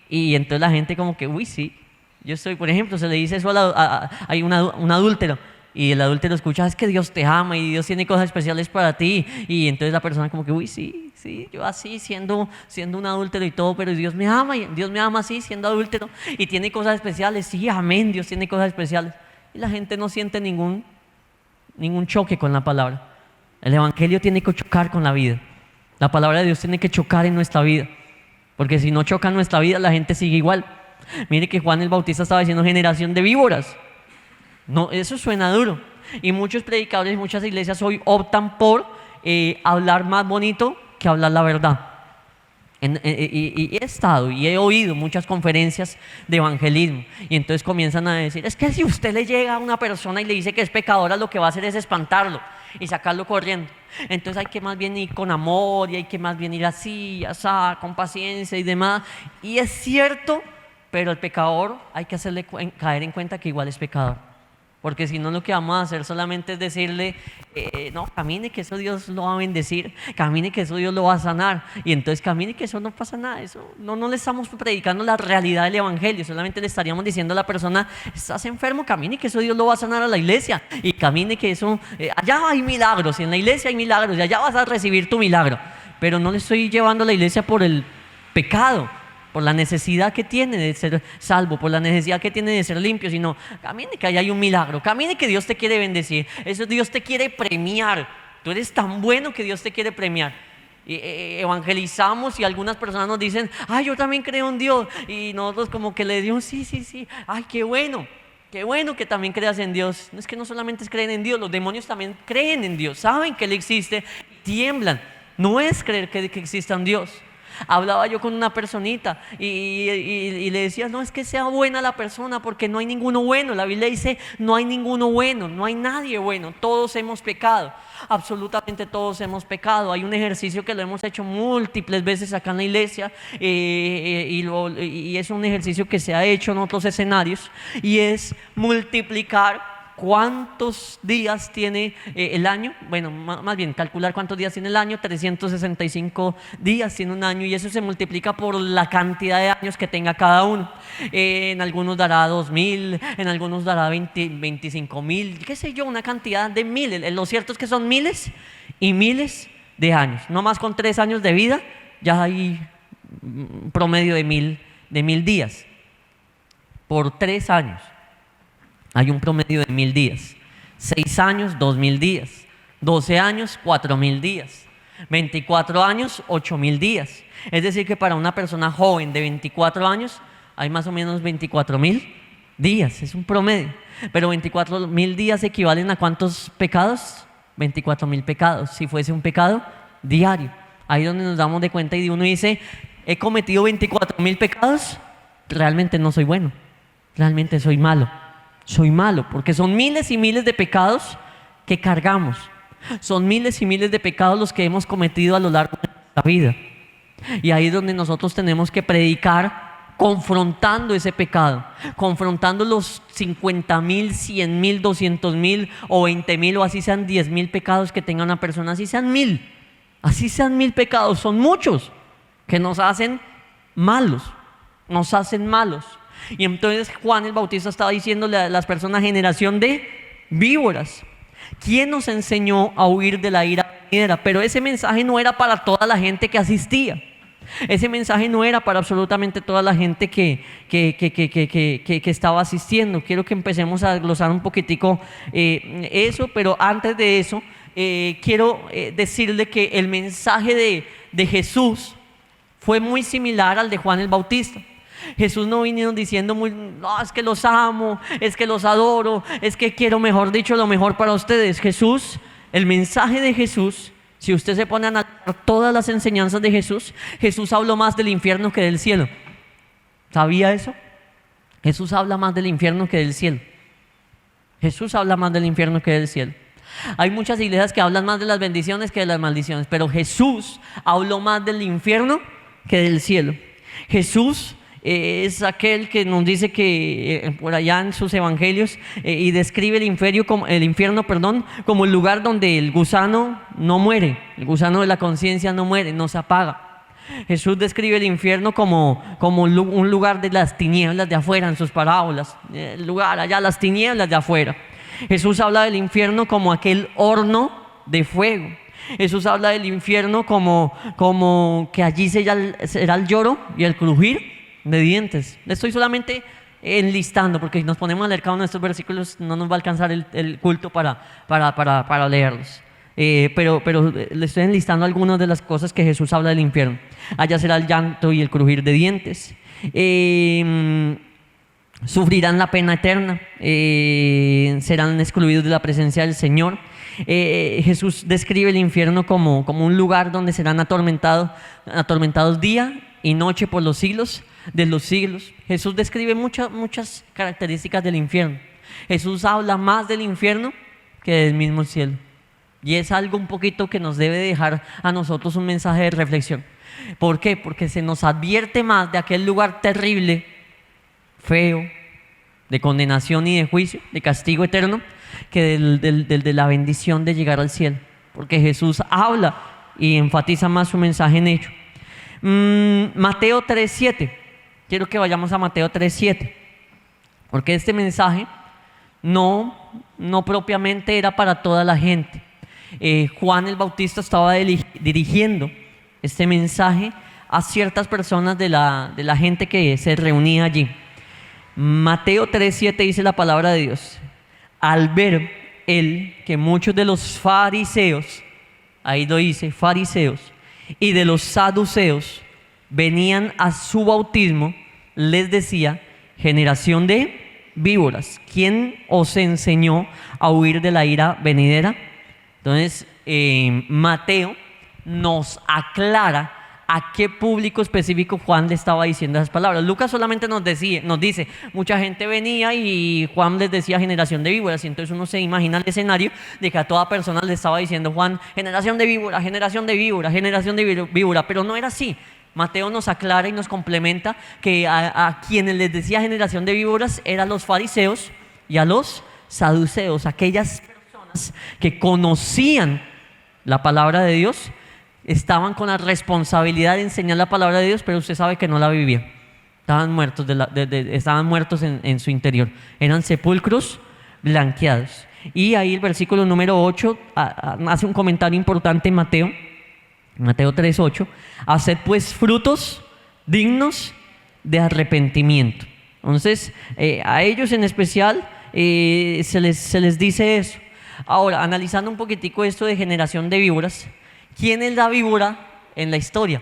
Y entonces la gente como que, sí, yo estoy, por ejemplo, se le dice eso hay un adúltero. Y el adúltero escucha: es que Dios te ama y Dios tiene cosas especiales para ti. Y entonces la persona como que, sí, yo así siendo un adúltero y todo, pero Dios me ama, y Dios me ama así siendo adúltero y tiene cosas especiales. Sí, amén, Dios tiene cosas especiales. Y la gente no siente ningún choque con la palabra. El evangelio tiene que chocar con la vida. La palabra de Dios tiene que chocar en nuestra vida, porque si no choca en nuestra vida, la gente sigue igual. Mire que Juan el Bautista estaba diciendo generación de víboras. No, eso suena duro. Y muchos predicadores, muchas iglesias hoy optan por hablar más bonito que hablar la verdad. Y he estado y he oído muchas conferencias de evangelismo y entonces comienzan a decir, es que si usted le llega a una persona y le dice que es pecadora, lo que va a hacer es espantarlo y sacarlo corriendo. Entonces hay que más bien ir con amor y hay que más bien ir así, así, con paciencia y demás. Y es cierto, pero el pecador hay que hacerle caer en cuenta que igual es pecador. Porque si no, lo que vamos a hacer solamente es decirle, no, camine que eso Dios lo va a bendecir, camine que eso Dios lo va a sanar. Y entonces camine que eso no pasa nada. Eso no le estamos predicando la realidad del evangelio, solamente le estaríamos diciendo a la persona, estás enfermo, camine que eso Dios lo va a sanar a la iglesia. Y camine que eso, allá hay milagros, en la iglesia hay milagros y allá vas a recibir tu milagro. Pero no le estoy llevando a la iglesia por el pecado, por la necesidad que tiene de ser salvo, por la necesidad que tiene de ser limpio, sino camine que allá hay un milagro, camine que Dios te quiere bendecir, eso Dios te quiere premiar, tú eres tan bueno que Dios te quiere premiar. Evangelizamos y algunas personas nos dicen, ay, yo también creo en Dios, y nosotros como que le decimos, sí, ay, qué bueno que también creas en Dios. No es que no solamente creen en Dios, los demonios también creen en Dios, saben que Él existe, tiemblan. No es creer que exista un Dios. Hablaba yo con una personita y le decía, no es que sea buena la persona porque no hay ninguno bueno. La Biblia dice, no hay ninguno bueno, no hay nadie bueno, todos hemos pecado, absolutamente todos hemos pecado. Hay un ejercicio que lo hemos hecho múltiples veces acá en la iglesia y es un ejercicio que se ha hecho en otros escenarios y es multiplicar ¿cuántos días tiene el año? Bueno, más bien calcular cuántos días tiene el año. 365 días tiene un año y eso se multiplica por la cantidad de años que tenga cada uno. En algunos dará 2000, en algunos dará 25,000, qué sé yo, una cantidad de miles. Lo cierto es que son miles y miles de años. No más con 3 años de vida ya hay un promedio de mil días. Por 3 años hay un promedio de 1000 días. 6 años, 2000 días. 12 años, 4000 días. 24 años, 8000 días. Es decir, que para una persona joven de 24 años hay más o menos 24,000 días. Es un promedio. Pero 24,000 días equivalen a ¿cuántos pecados? 24,000 pecados. Si fuese un pecado diario. Ahí donde nos damos de cuenta y uno dice, he cometido 24,000 pecados. Realmente no soy bueno. Realmente soy malo. Soy malo, porque son miles y miles de pecados que cargamos. Son miles y miles de pecados los que hemos cometido a lo largo de la vida. Y ahí es donde nosotros tenemos que predicar confrontando ese pecado, confrontando los 50,000, 100,000, 200,000 o 20,000 o así sean 10,000 pecados que tenga una persona, así sean 1000 pecados, son muchos que nos hacen malos, Y entonces Juan el Bautista estaba diciéndole a las personas, generación de víboras. ¿Quién nos enseñó a huir de la ira venidera? Pero ese mensaje no era para toda la gente que asistía. Ese mensaje no era para absolutamente toda la gente que estaba asistiendo. Quiero que empecemos a glosar un poquitico eso, pero antes de eso quiero decirle que el mensaje de Jesús fue muy similar al de Juan el Bautista. Jesús no vino diciendo no, es que los amo, es que los adoro, es que quiero, mejor dicho, lo mejor para ustedes. Jesús, el mensaje de Jesús, si usted se pone a analizar todas las enseñanzas de Jesús, Jesús habló más del infierno que del cielo. ¿Sabía eso? Jesús habla más del infierno que del cielo. Jesús habla más del infierno que del cielo. Hay muchas iglesias que hablan más de las bendiciones que de las maldiciones, pero Jesús habló más del infierno que del cielo. Jesús es aquel que nos dice que por allá en sus evangelios y describe el infierno como el lugar donde el gusano no muere, el gusano de la conciencia no muere, no se apaga. Jesús describe el infierno como un lugar de las tinieblas de afuera en sus parábolas, el lugar allá, las tinieblas de afuera. Jesús habla del infierno como aquel horno de fuego. Jesús habla del infierno como que allí será el lloro y el crujir de dientes. Estoy solamente enlistando, porque si nos ponemos a leer cada uno de estos versículos no nos va a alcanzar el culto para leerlos. Pero le estoy enlistando algunas de las cosas que Jesús habla del infierno. Allá será el llanto y el crujir de dientes. sufrirán la pena eterna, serán excluidos de la presencia del Señor. Jesús describe el infierno como un lugar donde serán atormentados día y noche por los siglos de los siglos. Jesús describe muchas características del infierno. Jesús habla más del infierno que del mismo cielo. Y es algo un poquito que nos debe dejar a nosotros un mensaje de reflexión. ¿Por qué? Porque se nos advierte más de aquel lugar terrible, feo, de condenación y de juicio, de castigo eterno, que de la bendición de llegar al cielo. Porque Jesús habla y enfatiza más su mensaje en ello. Mateo 3:7. Quiero que vayamos a Mateo 3:7. Porque este mensaje no propiamente era para toda la gente. Juan el Bautista estaba dirigiendo este mensaje a ciertas personas de la gente que se reunía allí. Mateo 3:7 dice la palabra de Dios: al ver él que muchos de los fariseos, ahí lo dice, fariseos, y de los saduceos venían a su bautismo, les decía: generación de víboras, ¿quién os enseñó a huir de la ira venidera? Entonces, Mateo nos aclara a qué público específico Juan le estaba diciendo esas palabras. Lucas solamente nos dice, mucha gente venía y Juan les decía generación de víboras, y entonces uno se imagina el escenario de que a toda persona le estaba diciendo Juan, generación de víbora, generación de víbora, generación de víbora, pero no era así. Mateo nos aclara y nos complementa que a quienes les decía generación de víboras eran los fariseos y a los saduceos, aquellas personas que conocían la palabra de Dios, estaban con la responsabilidad de enseñar la palabra de Dios, pero usted sabe que no la vivían. Estaban muertos, estaban muertos en su interior. Eran sepulcros blanqueados. Y ahí el versículo número 8 hace un comentario importante en Mateo 3:8. Haced pues frutos dignos de arrepentimiento. Entonces, a ellos en especial se les dice eso. Ahora, analizando un poquitico esto de generación de víboras, ¿quién es la víbora en la historia?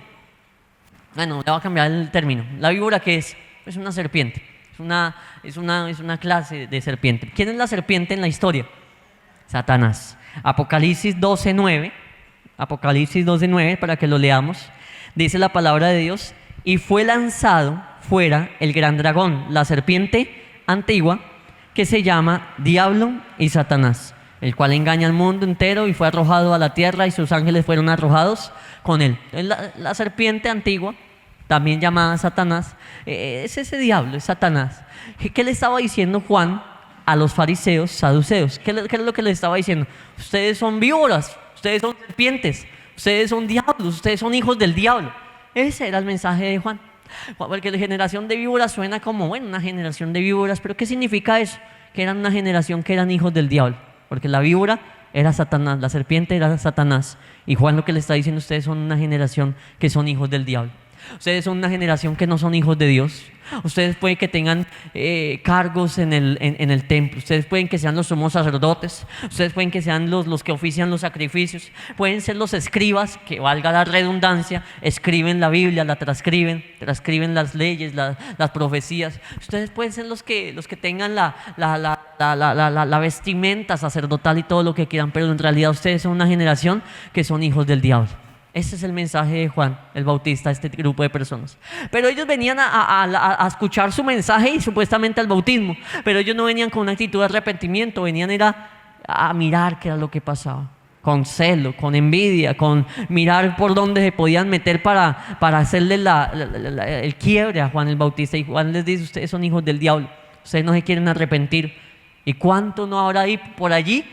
Bueno, le voy a cambiar el término. ¿La víbora qué es? Es una serpiente. Es una clase de serpiente. ¿Quién es la serpiente en la historia? Satanás. Apocalipsis 12:9, para que lo leamos. Dice la palabra de Dios: y fue lanzado fuera el gran dragón, la serpiente antigua, que se llama Diablo y Satanás, el cual engaña al mundo entero, y fue arrojado a la tierra y sus ángeles fueron arrojados con él. La serpiente antigua, también llamada Satanás, es ese diablo, es Satanás. ¿Qué le estaba diciendo Juan a los fariseos, saduceos? ¿Qué es lo que le estaba diciendo? Ustedes son víboras, ustedes son serpientes, ustedes son diablos, ustedes son hijos del diablo. Ese era el mensaje de Juan. Porque la generación de víboras suena como, bueno, una generación de víboras, pero ¿qué significa eso? Que eran una generación que eran hijos del diablo. Porque la víbora era Satanás, la serpiente era Satanás. Y Juan lo que le está diciendo: ustedes son una generación que son hijos del diablo. Ustedes son una generación que no son hijos de Dios. Ustedes pueden que tengan cargos en el templo. Ustedes pueden que sean los sumos sacerdotes. Ustedes pueden que sean los que ofician los sacrificios. Pueden ser los escribas, que valga la redundancia, escriben la Biblia, la transcriben las leyes, las profecías. Ustedes pueden ser los que tengan la vestimenta sacerdotal y todo lo que quieran, pero en realidad ustedes son una generación que son hijos del diablo. Ese es el mensaje de Juan el Bautista a este grupo de personas. Pero ellos venían a escuchar su mensaje y supuestamente al bautismo, pero ellos no venían con una actitud de arrepentimiento, venían a mirar qué era lo que pasaba, con celo, con envidia, con mirar por dónde se podían meter para hacerle el quiebre a Juan el Bautista. Y Juan les dice: ustedes son hijos del diablo, ustedes no se quieren arrepentir. ¿Y cuánto no habrá ahí por allí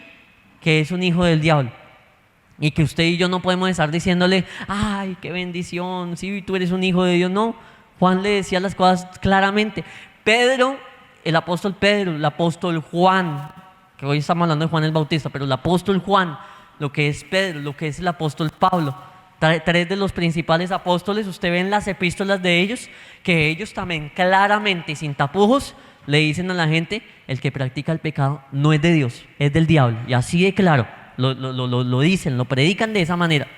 que es un hijo del diablo? Y que usted y yo no podemos estar diciéndole: ay, qué bendición, sí, tú eres un hijo de Dios. No, Juan le decía las cosas claramente. El apóstol Juan, que hoy estamos hablando de Juan el Bautista, pero el apóstol Juan, lo que es Pedro, lo que es el apóstol Pablo, tres de los principales apóstoles, usted ve en las epístolas de ellos, que ellos también claramente y sin tapujos le dicen a la gente: el que practica el pecado no es de Dios, es del diablo. Y así de claro. Lo dicen, lo predican de esa manera.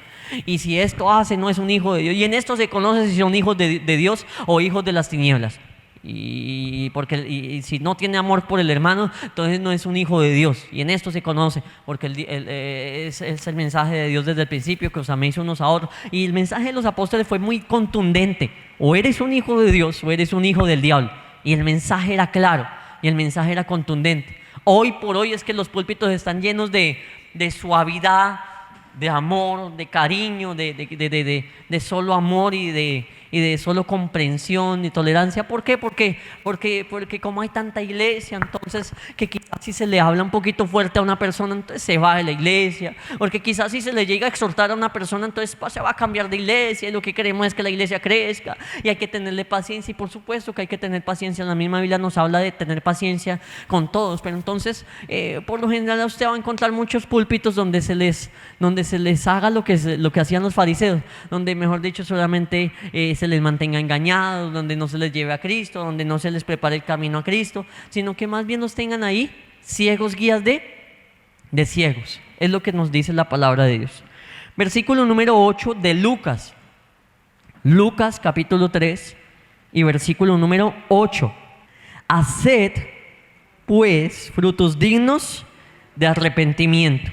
Y si esto hace, no es un hijo de Dios. Y en esto se conoce si son hijos de Dios o hijos de las tinieblas. y si no tiene amor por el hermano, entonces no es un hijo de Dios. Y en esto se conoce, porque es el mensaje de Dios desde el principio, que os améis unos a otros. Y el mensaje de los apóstoles fue muy contundente: o eres un hijo de Dios o eres un hijo del diablo. Y el mensaje era claro y el mensaje era contundente. Hoy por hoy es que los púlpitos están llenos de suavidad, de amor, de cariño, de solo amor y de solo comprensión y tolerancia. ¿Por qué? Porque como hay tanta iglesia, entonces que quizás si se le habla un poquito fuerte a una persona, entonces se va de la iglesia. Porque quizás si se le llega a exhortar a una persona, entonces se va a cambiar de iglesia, y lo que queremos es que la iglesia crezca y hay que tenerle paciencia. Y por supuesto que hay que tener paciencia. La misma Biblia nos habla de tener paciencia con todos, pero entonces por lo general usted va a encontrar muchos púlpitos donde se les haga lo que hacían los fariseos, donde mejor dicho solamente se les mantenga engañados, donde no se les lleve a Cristo, donde no se les prepare el camino a Cristo, sino que más bien los tengan ahí ciegos, guías de ciegos. Es lo que nos dice la palabra de Dios. Versículo número 8 de Lucas capítulo 3 y versículo número 8: haced pues frutos dignos de arrepentimiento,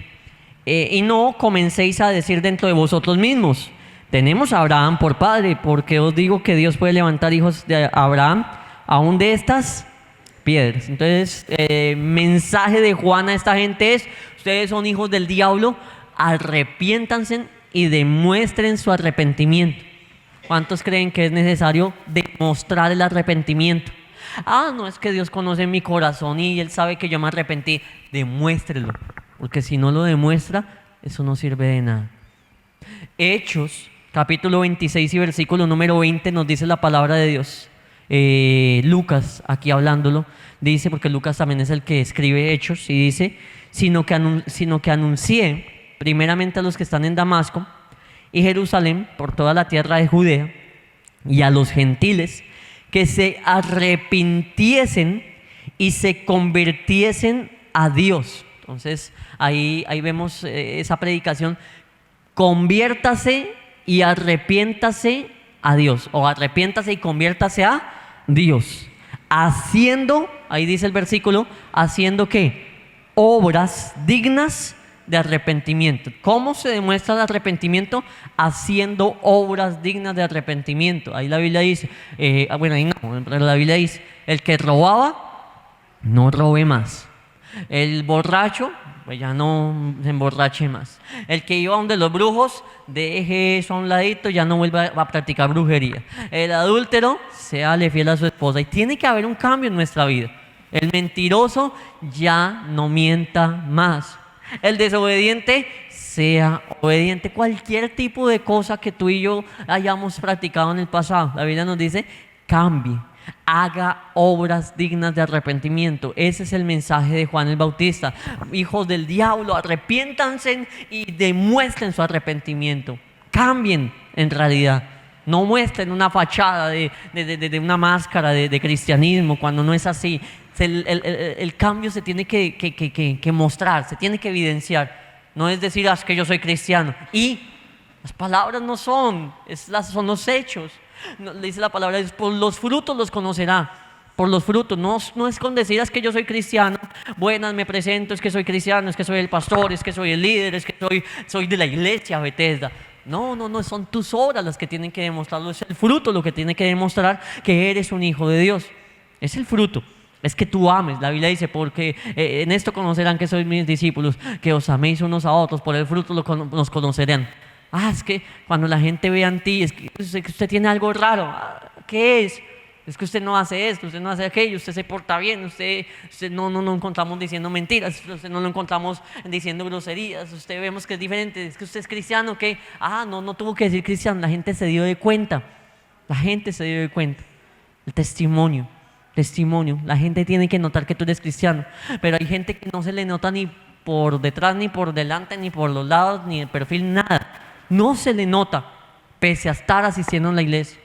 y no comencéis a decir dentro de vosotros mismos: tenemos a Abraham por padre, porque os digo que Dios puede levantar hijos de Abraham aún de estas piedras. Entonces, mensaje de Juan a esta gente es: ustedes son hijos del diablo, arrepiéntanse y demuestren su arrepentimiento. ¿Cuántos creen que es necesario demostrar el arrepentimiento? No, es que Dios conoce mi corazón y Él sabe que yo me arrepentí. Demuéstrelo, porque si no lo demuestra, eso no sirve de nada. Hechos capítulo 26 y versículo número 20 nos dice la palabra de Dios. Lucas, aquí hablándolo, dice, porque Lucas también es el que escribe Hechos, y dice: sino que anuncié primeramente a los que están en Damasco y Jerusalén, por toda la tierra de Judea, y a los gentiles, que se arrepintiesen y se convirtiesen a Dios. Entonces ahí vemos esa predicación: conviértase y arrepiéntase a Dios, o arrepiéntase y conviértase a Dios, haciendo, ahí dice el versículo, haciendo ¿qué? Obras dignas de arrepentimiento. ¿Cómo se demuestra el arrepentimiento? Haciendo obras dignas de arrepentimiento. Ahí la Biblia dice, ahí no, pero la Biblia dice: el que robaba, no robe más. El borracho, pues ya no se emborrache más. El que iba donde los brujos, deje eso a un ladito, ya no vuelva a practicar brujería. El adúltero, séale fiel a su esposa. Y tiene que haber un cambio en nuestra vida. El mentiroso, ya no mienta más. El desobediente, sea obediente. Cualquier tipo de cosa que tú y yo hayamos practicado en el pasado, la Biblia nos dice: cambie, haga obras dignas de arrepentimiento. Ese es el mensaje de Juan el Bautista. Hijos del diablo, arrepiéntanse y demuestren su arrepentimiento. Cambien en realidad. No muestren una fachada de una máscara de cristianismo, cuando no es así. El cambio se tiene que mostrar, se tiene que evidenciar. No es decir: es que yo soy cristiano. Y las palabras no son, son los hechos. No, le dice la palabra: por los frutos los conocerá. Por los frutos, no es con decir: es que yo soy cristiano, buenas, me presento, es que soy cristiano, es que soy el pastor, es que soy el líder, es que soy de la iglesia Bethesda. No, son tus obras las que tienen que demostrarlo. Es el fruto lo que tiene que demostrar que eres un hijo de Dios. Es el fruto. Es que tú ames. La Biblia dice: porque en esto conocerán que sois mis discípulos, que os améis unos a otros, por el fruto nos conocerán. Es que cuando la gente ve en ti, es que usted tiene algo raro. ¿Qué es? Es que usted no hace esto, usted no hace aquello, usted se porta bien, usted no lo encontramos diciendo mentiras, usted no lo encontramos diciendo groserías, usted vemos que es diferente. Es que usted es cristiano, ¿qué? No tuvo que decir cristiano, la gente se dio de cuenta. El testimonio, la gente tiene que notar que tú eres cristiano, pero hay gente que no se le nota ni por detrás, ni por delante, ni por los lados, ni el perfil, nada. No se le nota, pese a estar asistiendo a la iglesia.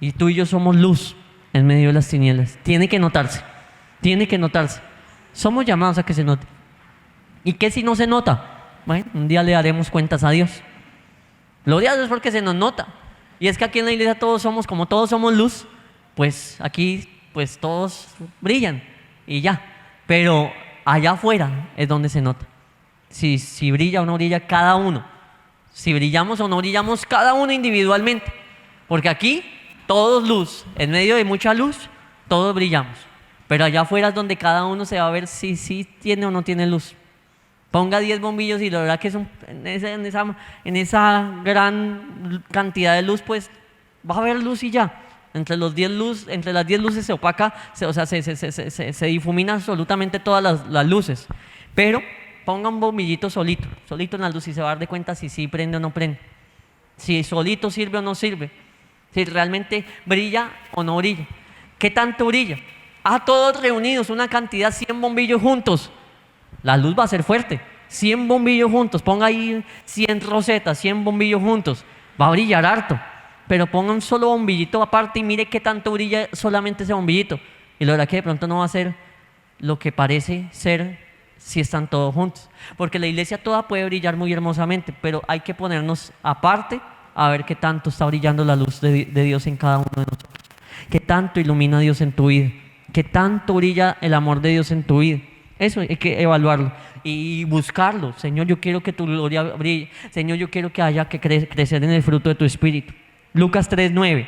Y tú y yo somos luz en medio de las tinieblas. Tiene que notarse. Somos llamados a que se note. ¿Y qué si no se nota? Bueno, un día le daremos cuentas a Dios. Gloria a Dios porque se nos nota. Y es que aquí en la iglesia todos somos luz, pues aquí pues todos brillan y ya. Pero allá afuera es donde se nota. Si brilla o no brilla cada uno. Si brillamos o no brillamos cada uno individualmente. Porque aquí todos luz, en medio de mucha luz, todos brillamos. Pero allá afuera es donde cada uno se va a ver si tiene o no tiene luz. Ponga 10 bombillos y la verdad que en esa gran cantidad de luz, pues va a haber luz y ya. Entre las 10 luces se opaca, se difumina absolutamente todas las luces. Pero ponga un bombillito solito en la luz y se va a dar de cuenta si sí prende o no prende. Si solito sirve o no sirve. Si realmente brilla o no brilla. ¿Qué tanto brilla? Todos reunidos, una cantidad, 100 bombillos juntos. La luz va a ser fuerte. 100 bombillos juntos. Ponga ahí 100 rosetas, 100 bombillos juntos. Va a brillar harto. Pero ponga un solo bombillito aparte y mire qué tanto brilla solamente ese bombillito. Y la verdad que de pronto no va a ser lo que parece ser si están todos juntos. Porque la iglesia toda puede brillar muy hermosamente, pero hay que ponernos aparte a ver qué tanto está brillando la luz de Dios en cada uno de nosotros. Qué tanto ilumina Dios en tu vida. Qué tanto brilla el amor de Dios en tu vida. Eso hay que evaluarlo y buscarlo. Señor, yo quiero que tu gloria brille. Señor, yo quiero que haya que crecer en el fruto de tu espíritu. Lucas 3:9.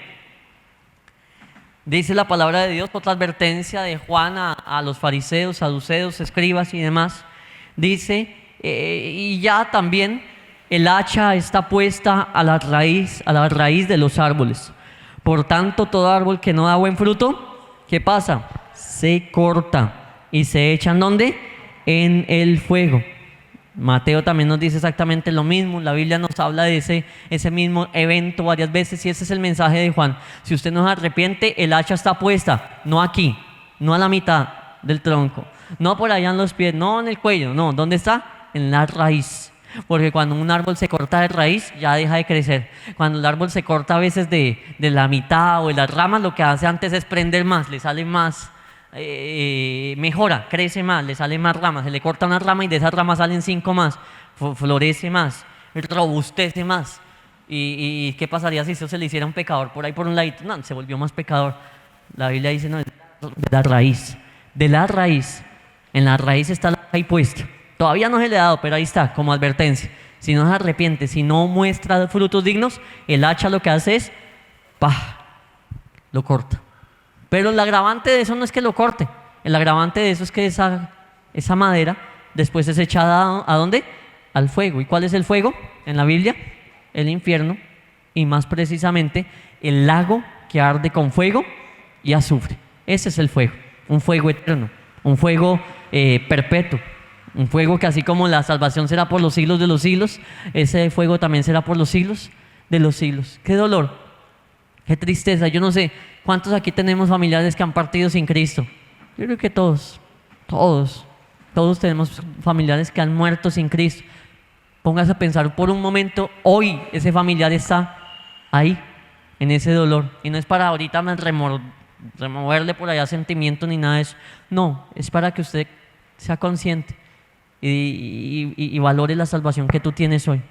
Dice la palabra de Dios, otra advertencia de Juan a los fariseos, saduceos, escribas y demás. Dice, y ya también el hacha está puesta a la raíz de los árboles. Por tanto, todo árbol que no da buen fruto, ¿qué pasa? Se corta y se echa ¿en dónde? En el fuego. Mateo también nos dice exactamente lo mismo. La Biblia nos habla de ese mismo evento varias veces y ese es el mensaje de Juan. Si usted no se arrepiente, el hacha está puesta, no aquí, no a la mitad del tronco, no por allá en los pies, no en el cuello, no. ¿Dónde está? En la raíz. Porque cuando un árbol se corta de raíz, ya deja de crecer. Cuando el árbol se corta a veces de la mitad o de las ramas, lo que hace antes es prender más, le sale más, mejora, crece más, le salen más ramas. Se le corta una rama y de esas ramas salen 5 más, florece más, robustece más. ¿Y qué pasaría si eso se le hiciera a un pecador por ahí por un ladito? No, se volvió más pecador. La Biblia dice, no, de la raíz. De la raíz. En la raíz está la ahí puesta. Todavía no se le ha dado, pero ahí está, como advertencia. Si no se arrepiente, si no muestra frutos dignos, el hacha lo que hace es, lo corta. Pero el agravante de eso no es que lo corte. El agravante de eso es que esa madera después es echada ¿a dónde? Al fuego. ¿Y cuál es el fuego en la Biblia? El infierno. Y más precisamente, el lago que arde con fuego y azufre. Ese es el fuego. Un fuego eterno. Un fuego perpetuo. Un fuego que así como la salvación será por los siglos de los siglos, ese fuego también será por los siglos de los siglos. Qué dolor, qué tristeza. Yo no sé cuántos aquí tenemos familiares que han partido sin Cristo. Yo creo que todos tenemos familiares que han muerto sin Cristo. Póngase a pensar por un momento, hoy ese familiar está ahí, en ese dolor. Y no es para ahorita removerle por allá sentimientos ni nada de eso. No, es para que usted sea consciente y valore la salvación que tú tienes hoy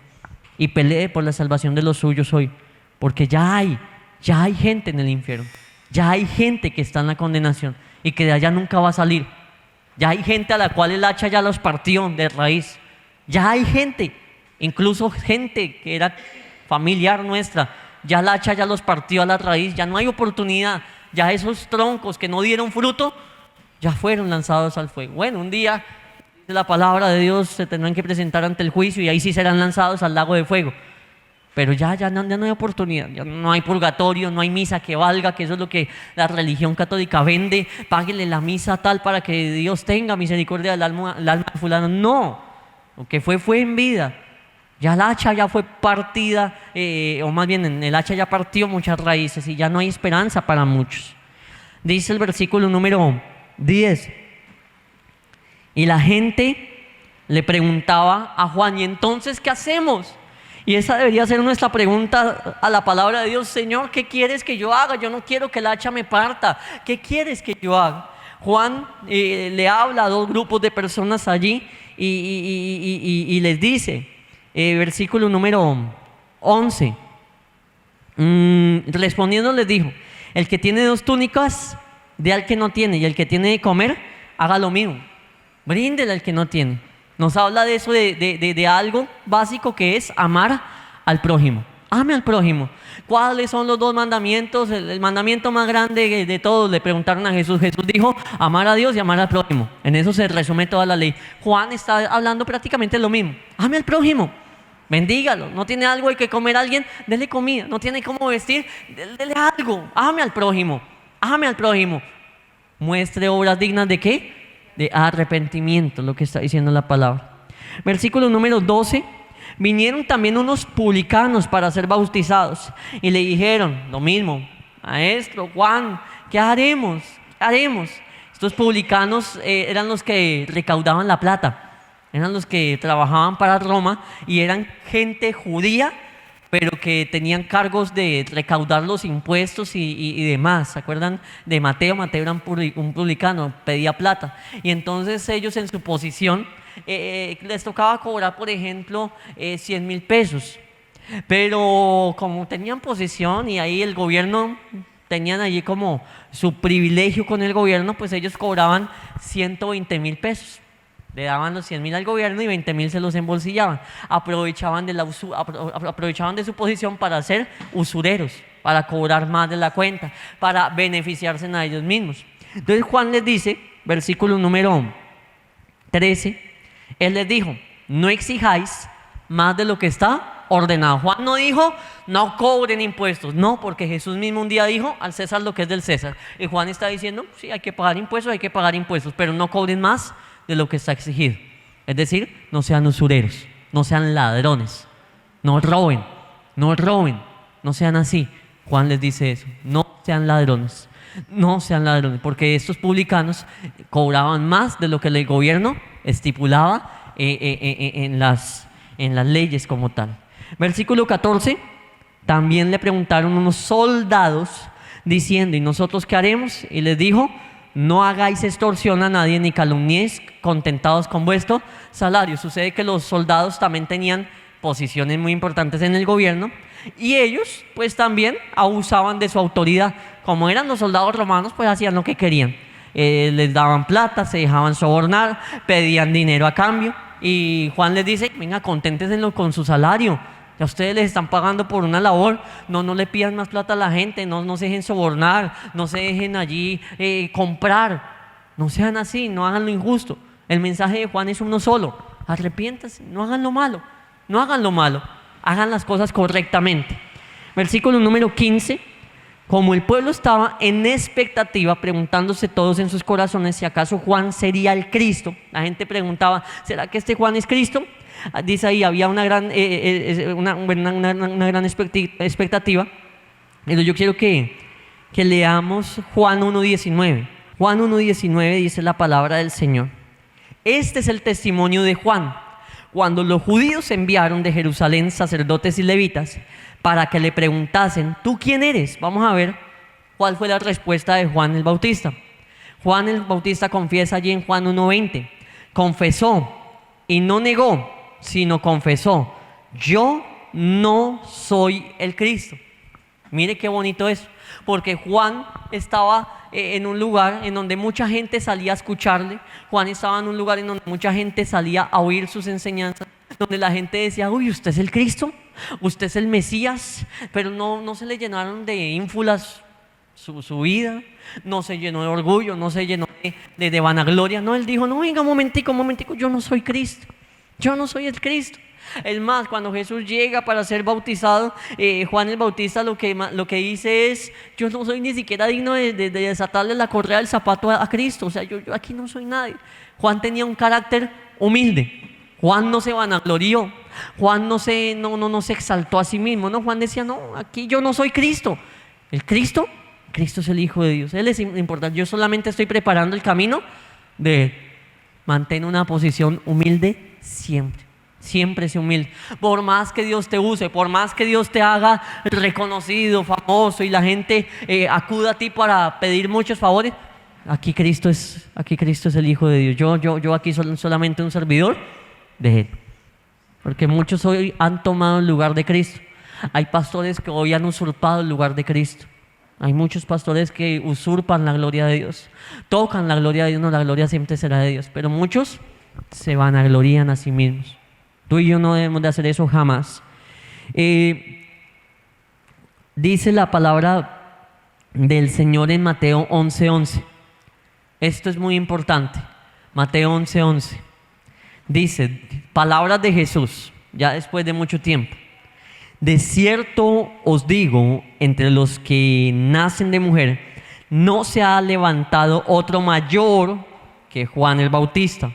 y pelee por la salvación de los suyos hoy, porque ya hay gente en el infierno, ya hay gente que está en la condenación y que de allá nunca va a salir, ya hay gente a la cual el hacha ya los partió de raíz, ya hay gente, incluso gente que era familiar nuestra, ya el hacha ya los partió a la raíz, ya no hay oportunidad, ya esos troncos que no dieron fruto ya fueron lanzados al fuego. Bueno, un día la palabra de Dios se tendrán que presentar ante el juicio y ahí sí serán lanzados al lago de fuego. Pero ya no hay oportunidad, ya no hay purgatorio, no hay misa que valga, que eso es lo que la religión católica vende. Páguele la misa tal para que Dios tenga misericordia del alma de fulano. No, lo que fue en vida. Ya el hacha ya fue partida, o más bien el hacha ya partió muchas raíces y ya no hay esperanza para muchos. Dice el versículo número 10. Y la gente le preguntaba a Juan, ¿y entonces qué hacemos? Y esa debería ser nuestra pregunta a la palabra de Dios. Señor, ¿qué quieres que yo haga? Yo no quiero que el hacha me parta. ¿Qué quieres que yo haga? Juan le habla a 2 grupos de personas allí y les dice, versículo número 11, respondiendo les dijo, El que tiene 2 túnicas, dé al que no tiene, y el que tiene de comer, haga lo mismo. Bríndele al que no tiene. Nos habla de eso, de algo básico que es amar al prójimo. Ame al prójimo. ¿Cuáles son los 2 mandamientos? El mandamiento más grande de todos, le preguntaron a Jesús. Jesús dijo, amar a Dios y amar al prójimo. En eso se resume toda la ley. Juan está hablando prácticamente lo mismo. Ame al prójimo. Bendígalo. No tiene algo que comer a alguien, dele comida. No tiene cómo vestir, dele algo. Ame al prójimo. Ame al prójimo. Muestre obras dignas de ¿qué? De arrepentimiento, lo que está diciendo la palabra. Versículo número 12. Vinieron también unos publicanos para ser bautizados y le dijeron lo mismo: Maestro Juan, ¿qué haremos? ¿Qué haremos? Estos publicanos eran los que recaudaban la plata, eran los que trabajaban para Roma y eran gente judía, pero que tenían cargos de recaudar los impuestos y demás. ¿Se acuerdan de Mateo? Mateo era un publicano, pedía plata. Y entonces ellos en su posición les tocaba cobrar, por ejemplo, 100,000 pesos. Pero como tenían posición y ahí el gobierno, tenían allí como su privilegio con el gobierno, pues ellos cobraban 120,000 pesos. Le daban los 100,000 al gobierno y 20,000 se los embolsillaban. Aprovechaban de su posición para ser usureros, para cobrar más de la cuenta, para beneficiarse a ellos mismos. Entonces Juan les dice, versículo número 13, él les dijo: no exijáis más de lo que está ordenado. Juan no dijo, no cobren impuestos. No, porque Jesús mismo un día dijo, al César lo que es del César. Y Juan está diciendo, sí, hay que pagar impuestos, pero no cobren más de lo que está exigido. Es decir, no sean usureros, no sean ladrones, no roben, no sean así. Juan les dice eso, no sean ladrones, porque estos publicanos cobraban más de lo que el gobierno estipulaba en las leyes como tal. Versículo 14, también le preguntaron unos soldados diciendo, ¿y nosotros qué haremos? Y les dijo, no hagáis extorsión a nadie ni calumniéis, contentados con vuestro salario. Sucede que los soldados también tenían posiciones muy importantes en el gobierno y ellos pues también abusaban de su autoridad. Como eran los soldados romanos, pues hacían lo que querían. Les daban plata, se dejaban sobornar, pedían dinero a cambio. Y Juan les dice, venga, conténtense con su salario. Ya ustedes les están pagando por una labor, no le pidan más plata a la gente, no se dejen sobornar, no se dejen allí comprar, no sean así, no hagan lo injusto. El mensaje de Juan es uno solo: arrepiéntanse, no hagan lo malo, hagan las cosas correctamente. Versículo número 15, como el pueblo estaba en expectativa, preguntándose todos en sus corazones si acaso Juan sería el Cristo. La gente preguntaba, ¿será que este Juan es Cristo? Dice ahí, había una gran expectativa. Pero yo quiero que leamos Juan 1:19. Juan 1:19 dice la palabra del Señor: este es el testimonio de Juan, cuando los judíos enviaron de Jerusalén sacerdotes y levitas para que le preguntasen, ¿tú quién eres? Vamos a ver cuál fue la respuesta de Juan el Bautista. Juan el Bautista confiesa allí en Juan 1:20. Confesó y no negó, sino confesó: yo no soy el Cristo. Mire qué bonito es, porque Juan estaba en un lugar en donde mucha gente salía a escucharle. Juan estaba en un lugar en donde mucha gente salía a oír sus enseñanzas, donde la gente decía, uy, ¿usted es el Cristo? ¿Usted es el Mesías? Pero no se le llenaron de ínfulas su vida, no se llenó de orgullo, no se llenó de vanagloria. No, él dijo, no, venga, un momentico, yo no soy Cristo, yo no soy el Cristo. Es más, cuando Jesús llega para ser bautizado, Juan el Bautista lo que dice es, yo no soy ni siquiera digno de desatarle la correa del zapato a Cristo. O sea, yo aquí no soy nadie. Juan tenía un carácter humilde. Juan no se vanaglorió. Juan no se exaltó a sí mismo. No, Juan decía, no, aquí yo no soy Cristo. El Cristo es el Hijo de Dios. Él es importante. Yo solamente estoy preparando el camino de Él. Mantén una posición humilde siempre. Siempre sé humilde. Por más que Dios te use, por más que Dios te haga reconocido, famoso y la gente acuda a ti para pedir muchos favores, aquí Cristo es el Hijo de Dios. Yo aquí soy solamente un servidor de Él. Porque muchos hoy han tomado el lugar de Cristo. Hay pastores que hoy han usurpado el lugar de Cristo. Hay muchos pastores que usurpan la gloria de Dios, tocan la gloria de Dios, no, la gloria siempre será de Dios, pero muchos se vanaglorían a sí mismos. Tú y yo no debemos de hacer eso jamás. Dice la palabra del Señor en Mateo 11:11. Esto es muy importante. Mateo 11:11. Dice, palabras de Jesús, ya después de mucho tiempo. De cierto os digo, entre los que nacen de mujer, no se ha levantado otro mayor que Juan el Bautista,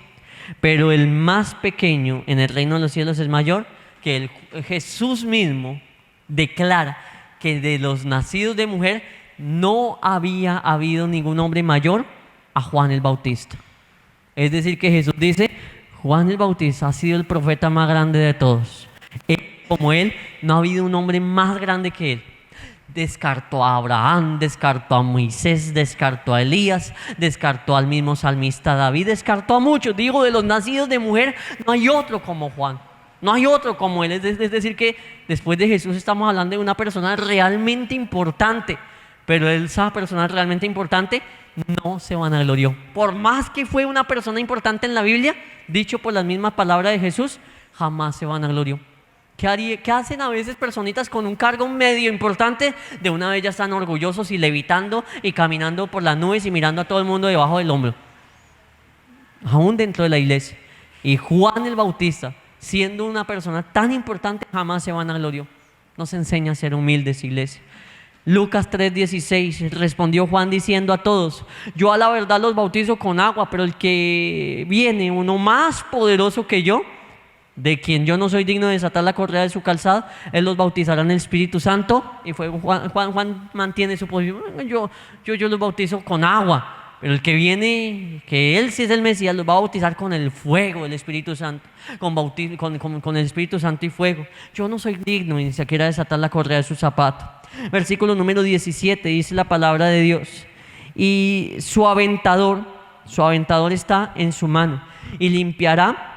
pero el más pequeño en el reino de los cielos es mayor que él. Jesús mismo declara que de los nacidos de mujer no había habido ningún hombre mayor a Juan el Bautista. Es decir, que Jesús dice, Juan el Bautista ha sido el profeta más grande de todos. Como él, no ha habido un hombre más grande que él. Descartó a Abraham, descartó a Moisés, descartó a Elías, descartó al mismo salmista David, descartó a muchos. Digo, de los nacidos de mujer, no hay otro como Juan, no hay otro como él. Es decir, que después de Jesús estamos hablando de una persona realmente importante, pero esa persona realmente importante no se vanaglorió. Por más que fue una persona importante en la Biblia, dicho por las mismas palabras de Jesús, jamás se vanaglorió. ¿Qué hacen a veces personitas con un cargo medio importante? De una vez ya están orgullosos y levitando y caminando por las nubes y mirando a todo el mundo debajo del hombro, aún dentro de la iglesia. Y Juan el Bautista, siendo una persona tan importante, jamás se vanaglorió. Nos enseña a ser humildes, iglesia. Lucas 3:16, respondió Juan diciendo a todos, yo a la verdad los bautizo con agua, pero el que viene, uno más poderoso que yo, de quien yo no soy digno de desatar la correa de su calzado, él los bautizará en el Espíritu Santo. Y fue Juan mantiene su posición, yo los bautizo con agua, pero el que viene, que él sí es el Mesías, los va a bautizar con el fuego del Espíritu Santo, con el Espíritu Santo y fuego. Yo no soy digno ni siquiera desatar la correa de su zapato. Versículo número 17, dice la palabra de Dios, y su aventador está en su mano, y limpiará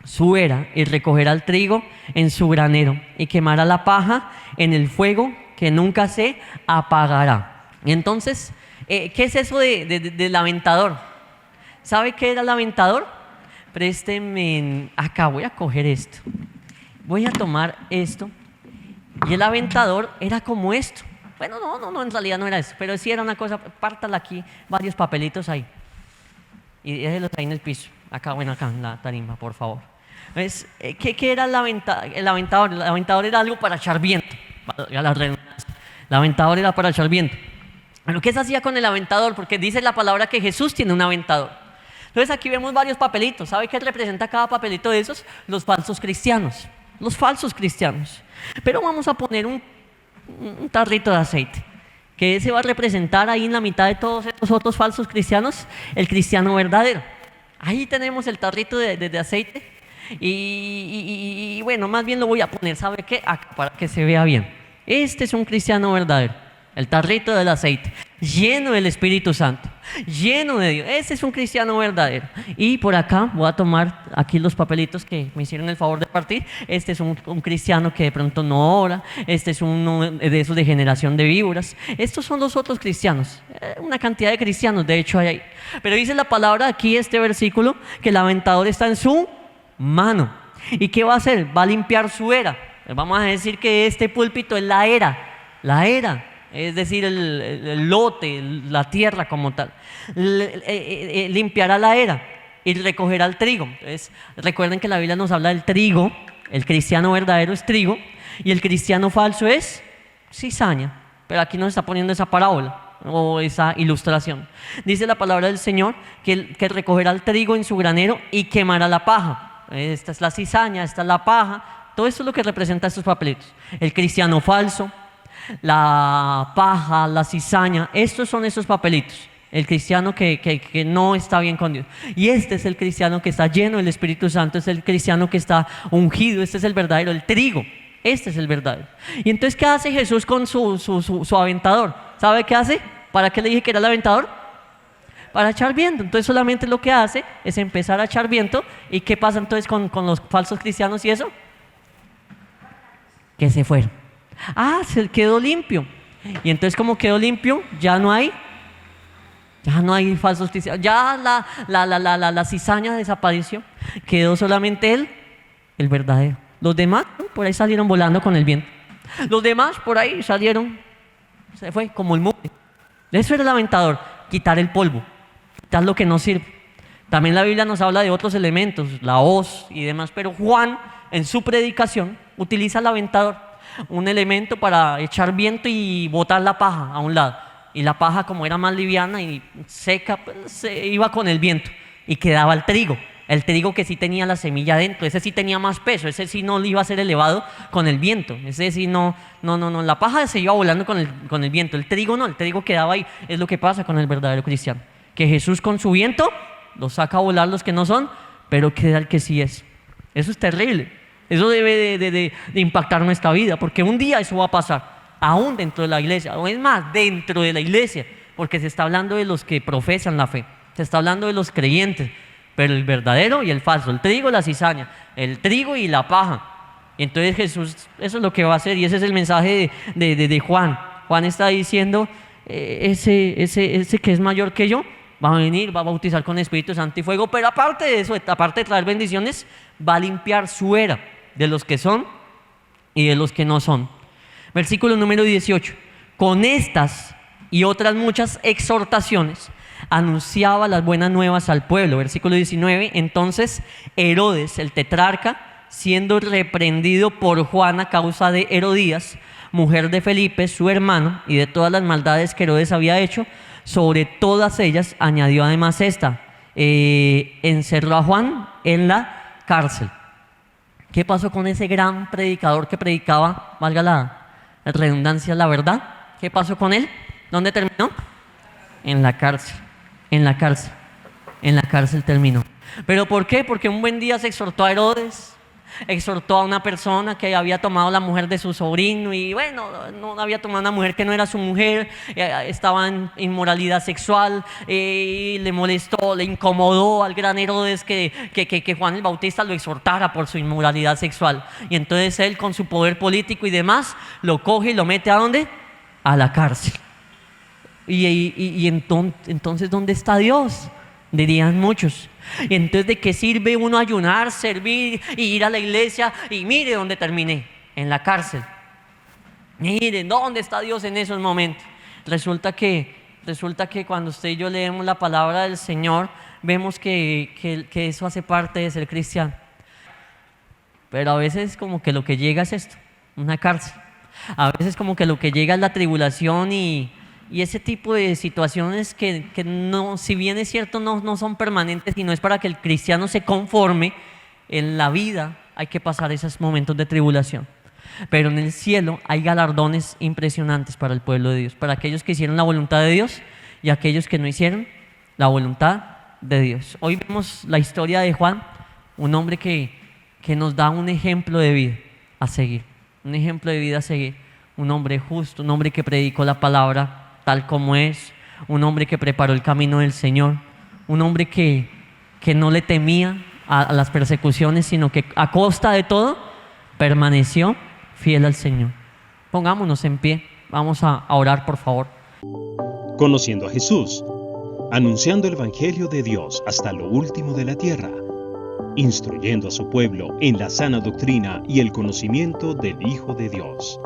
su era y recogerá el trigo en su granero y quemará la paja en el fuego que nunca se apagará. Entonces, ¿qué es eso del aventador? ¿Sabe qué era el aventador? Présteme acá, voy a coger esto, voy a tomar esto. Y el aventador era como esto. Bueno, no, en realidad no era eso, pero sí era una cosa. Pártala aquí, varios papelitos ahí y déjelos ahí en el piso. Acá en la tarima, por favor. ¿Ves? ¿Qué era el aventador? El aventador era algo para echar viento. El aventador era para echar viento. Pero ¿qué se hacía con el aventador? Porque dice la palabra que Jesús tiene un aventador. Entonces aquí vemos varios papelitos. ¿Sabe qué representa cada papelito de esos? Los falsos cristianos. Los falsos cristianos. Pero vamos a poner un tarrito de aceite, que ese va a representar ahí en la mitad de todos estos otros falsos cristianos, el cristiano verdadero. Ahí tenemos el tarrito de aceite y bueno, más bien lo voy a poner, ¿sabe qué? Acá, para que se vea bien. Este es un cristiano verdadero, el tarrito del aceite, lleno del Espíritu Santo, lleno de Dios. Ese es un cristiano verdadero. Y por acá voy a tomar aquí los papelitos que me hicieron el favor de partir. Este es un cristiano que de pronto no ora. Este es uno de esos de generación de víboras. Estos son los otros cristianos. Una cantidad de cristianos, de hecho, hay ahí. Pero dice la palabra aquí, este versículo, que el aventador está en su mano. ¿Y qué va a hacer? Va a limpiar su era. Vamos a decir que este púlpito es la era. La era. Es decir, el lote, la tierra como tal. Limpiará la era y recogerá el trigo. Entonces, recuerden que la Biblia nos habla del trigo. El cristiano verdadero es trigo y el cristiano falso es cizaña. Pero aquí nos está poniendo esa parábola o esa ilustración. Dice la palabra del Señor que recogerá el trigo en su granero y quemará la paja. Esta es la cizaña, esta es la paja. Todo esto es lo que representa estos papelitos. El cristiano falso, la paja, la cizaña, estos son esos papelitos. El cristiano que no está bien con Dios. Y este es el cristiano que está lleno del Espíritu Santo, es el cristiano que está ungido, este es el verdadero, el trigo. Este es el verdadero. Y entonces, ¿qué hace Jesús con su aventador? ¿Sabe qué hace? ¿Para qué le dije que era el aventador? Para echar viento. Entonces solamente lo que hace es empezar a echar viento. ¿Y qué pasa entonces con los falsos cristianos y eso? Que se fueron. Se quedó limpio. Y entonces como quedó limpio, ya no hay falsos cristianos, ya la cizaña desapareció, quedó solamente el verdadero. Los demás por ahí salieron volando con el viento. Los demás por ahí salieron, se fue como el mugre. Eso era el aventador, quitar el polvo, quitar lo que no sirve. También la Biblia nos habla de otros elementos, la hoz y demás, pero Juan en su predicación utiliza el aventador, un elemento para echar viento y botar la paja a un lado. Y la paja, como era más liviana y seca, pues, se iba con el viento y quedaba el trigo que sí tenía la semilla dentro, ese sí tenía más peso, ese sí no iba a ser elevado con el viento, ese sí no, la paja se iba volando con el viento, el trigo no, el trigo quedaba ahí. Es lo que pasa con el verdadero cristiano, que Jesús con su viento los saca a volar los que no son, pero queda el que sí es. Eso es terrible, eso debe de impactar nuestra vida, porque un día eso va a pasar, aún dentro de la iglesia, o es más, dentro de la iglesia, porque se está hablando de los que profesan la fe, se está hablando de los creyentes, pero el verdadero y el falso, el trigo y la cizaña, el trigo y la paja. Y entonces Jesús, eso es lo que va a hacer, y ese es el mensaje de Juan. Juan está diciendo, ese que es mayor que yo, va a venir, va a bautizar con Espíritu Santo y fuego, pero aparte de eso, aparte de traer bendiciones, va a limpiar su era de los que son y de los que no son. Versículo número 18. Con estas y otras muchas exhortaciones anunciaba las buenas nuevas al pueblo. Versículo 19. Entonces Herodes, el tetrarca, siendo reprendido por Juan a causa de Herodías, mujer de Felipe, su hermano, y de todas las maldades que Herodes había hecho, sobre todas ellas añadió además esta: encerró a Juan en la cárcel. ¿Qué pasó con ese gran predicador que predicaba, valga la redundancia, la verdad? ¿Qué pasó con él? ¿Dónde terminó? En la cárcel, en la cárcel, en la cárcel terminó. ¿Pero por qué? Porque un buen día se exhortó a Herodes, exhortó a una persona que había tomado la mujer de su sobrino y bueno, no había tomado una mujer que no era su mujer, estaba en inmoralidad sexual, y le molestó, le incomodó al gran Herodes que Juan el Bautista lo exhortara por su inmoralidad sexual. Y entonces él, con su poder político y demás, lo coge y lo mete ¿a dónde? A la cárcel. Y entonces ¿dónde está Dios? Dirían muchos. Y entonces, ¿de qué sirve uno ayunar, servir y ir a la iglesia? Y mire dónde terminé, en la cárcel. Mire, ¿dónde está Dios en esos momentos? Resulta que cuando usted y yo leemos la palabra del Señor, vemos que eso hace parte de ser cristiano. Pero a veces como que lo que llega es esto, una cárcel. A veces como que lo que llega es la tribulación y ese tipo de situaciones que no, si bien es cierto, no son permanentes, y no es para que el cristiano se conforme. En la vida hay que pasar esos momentos de tribulación, pero en el cielo hay galardones impresionantes para el pueblo de Dios, para aquellos que hicieron la voluntad de Dios y aquellos que no hicieron la voluntad de Dios. Hoy vemos la historia de Juan, un hombre que nos da un ejemplo de vida a seguir, un ejemplo de vida a seguir, un hombre justo, un hombre que predicó la palabra tal como es, un hombre que preparó el camino del Señor, un hombre que no le temía a las persecuciones, sino que a costa de todo permaneció fiel al Señor. Pongámonos en pie, vamos a orar, por favor. Conociendo a Jesús, anunciando el Evangelio de Dios hasta lo último de la tierra, instruyendo a su pueblo en la sana doctrina y el conocimiento del Hijo de Dios.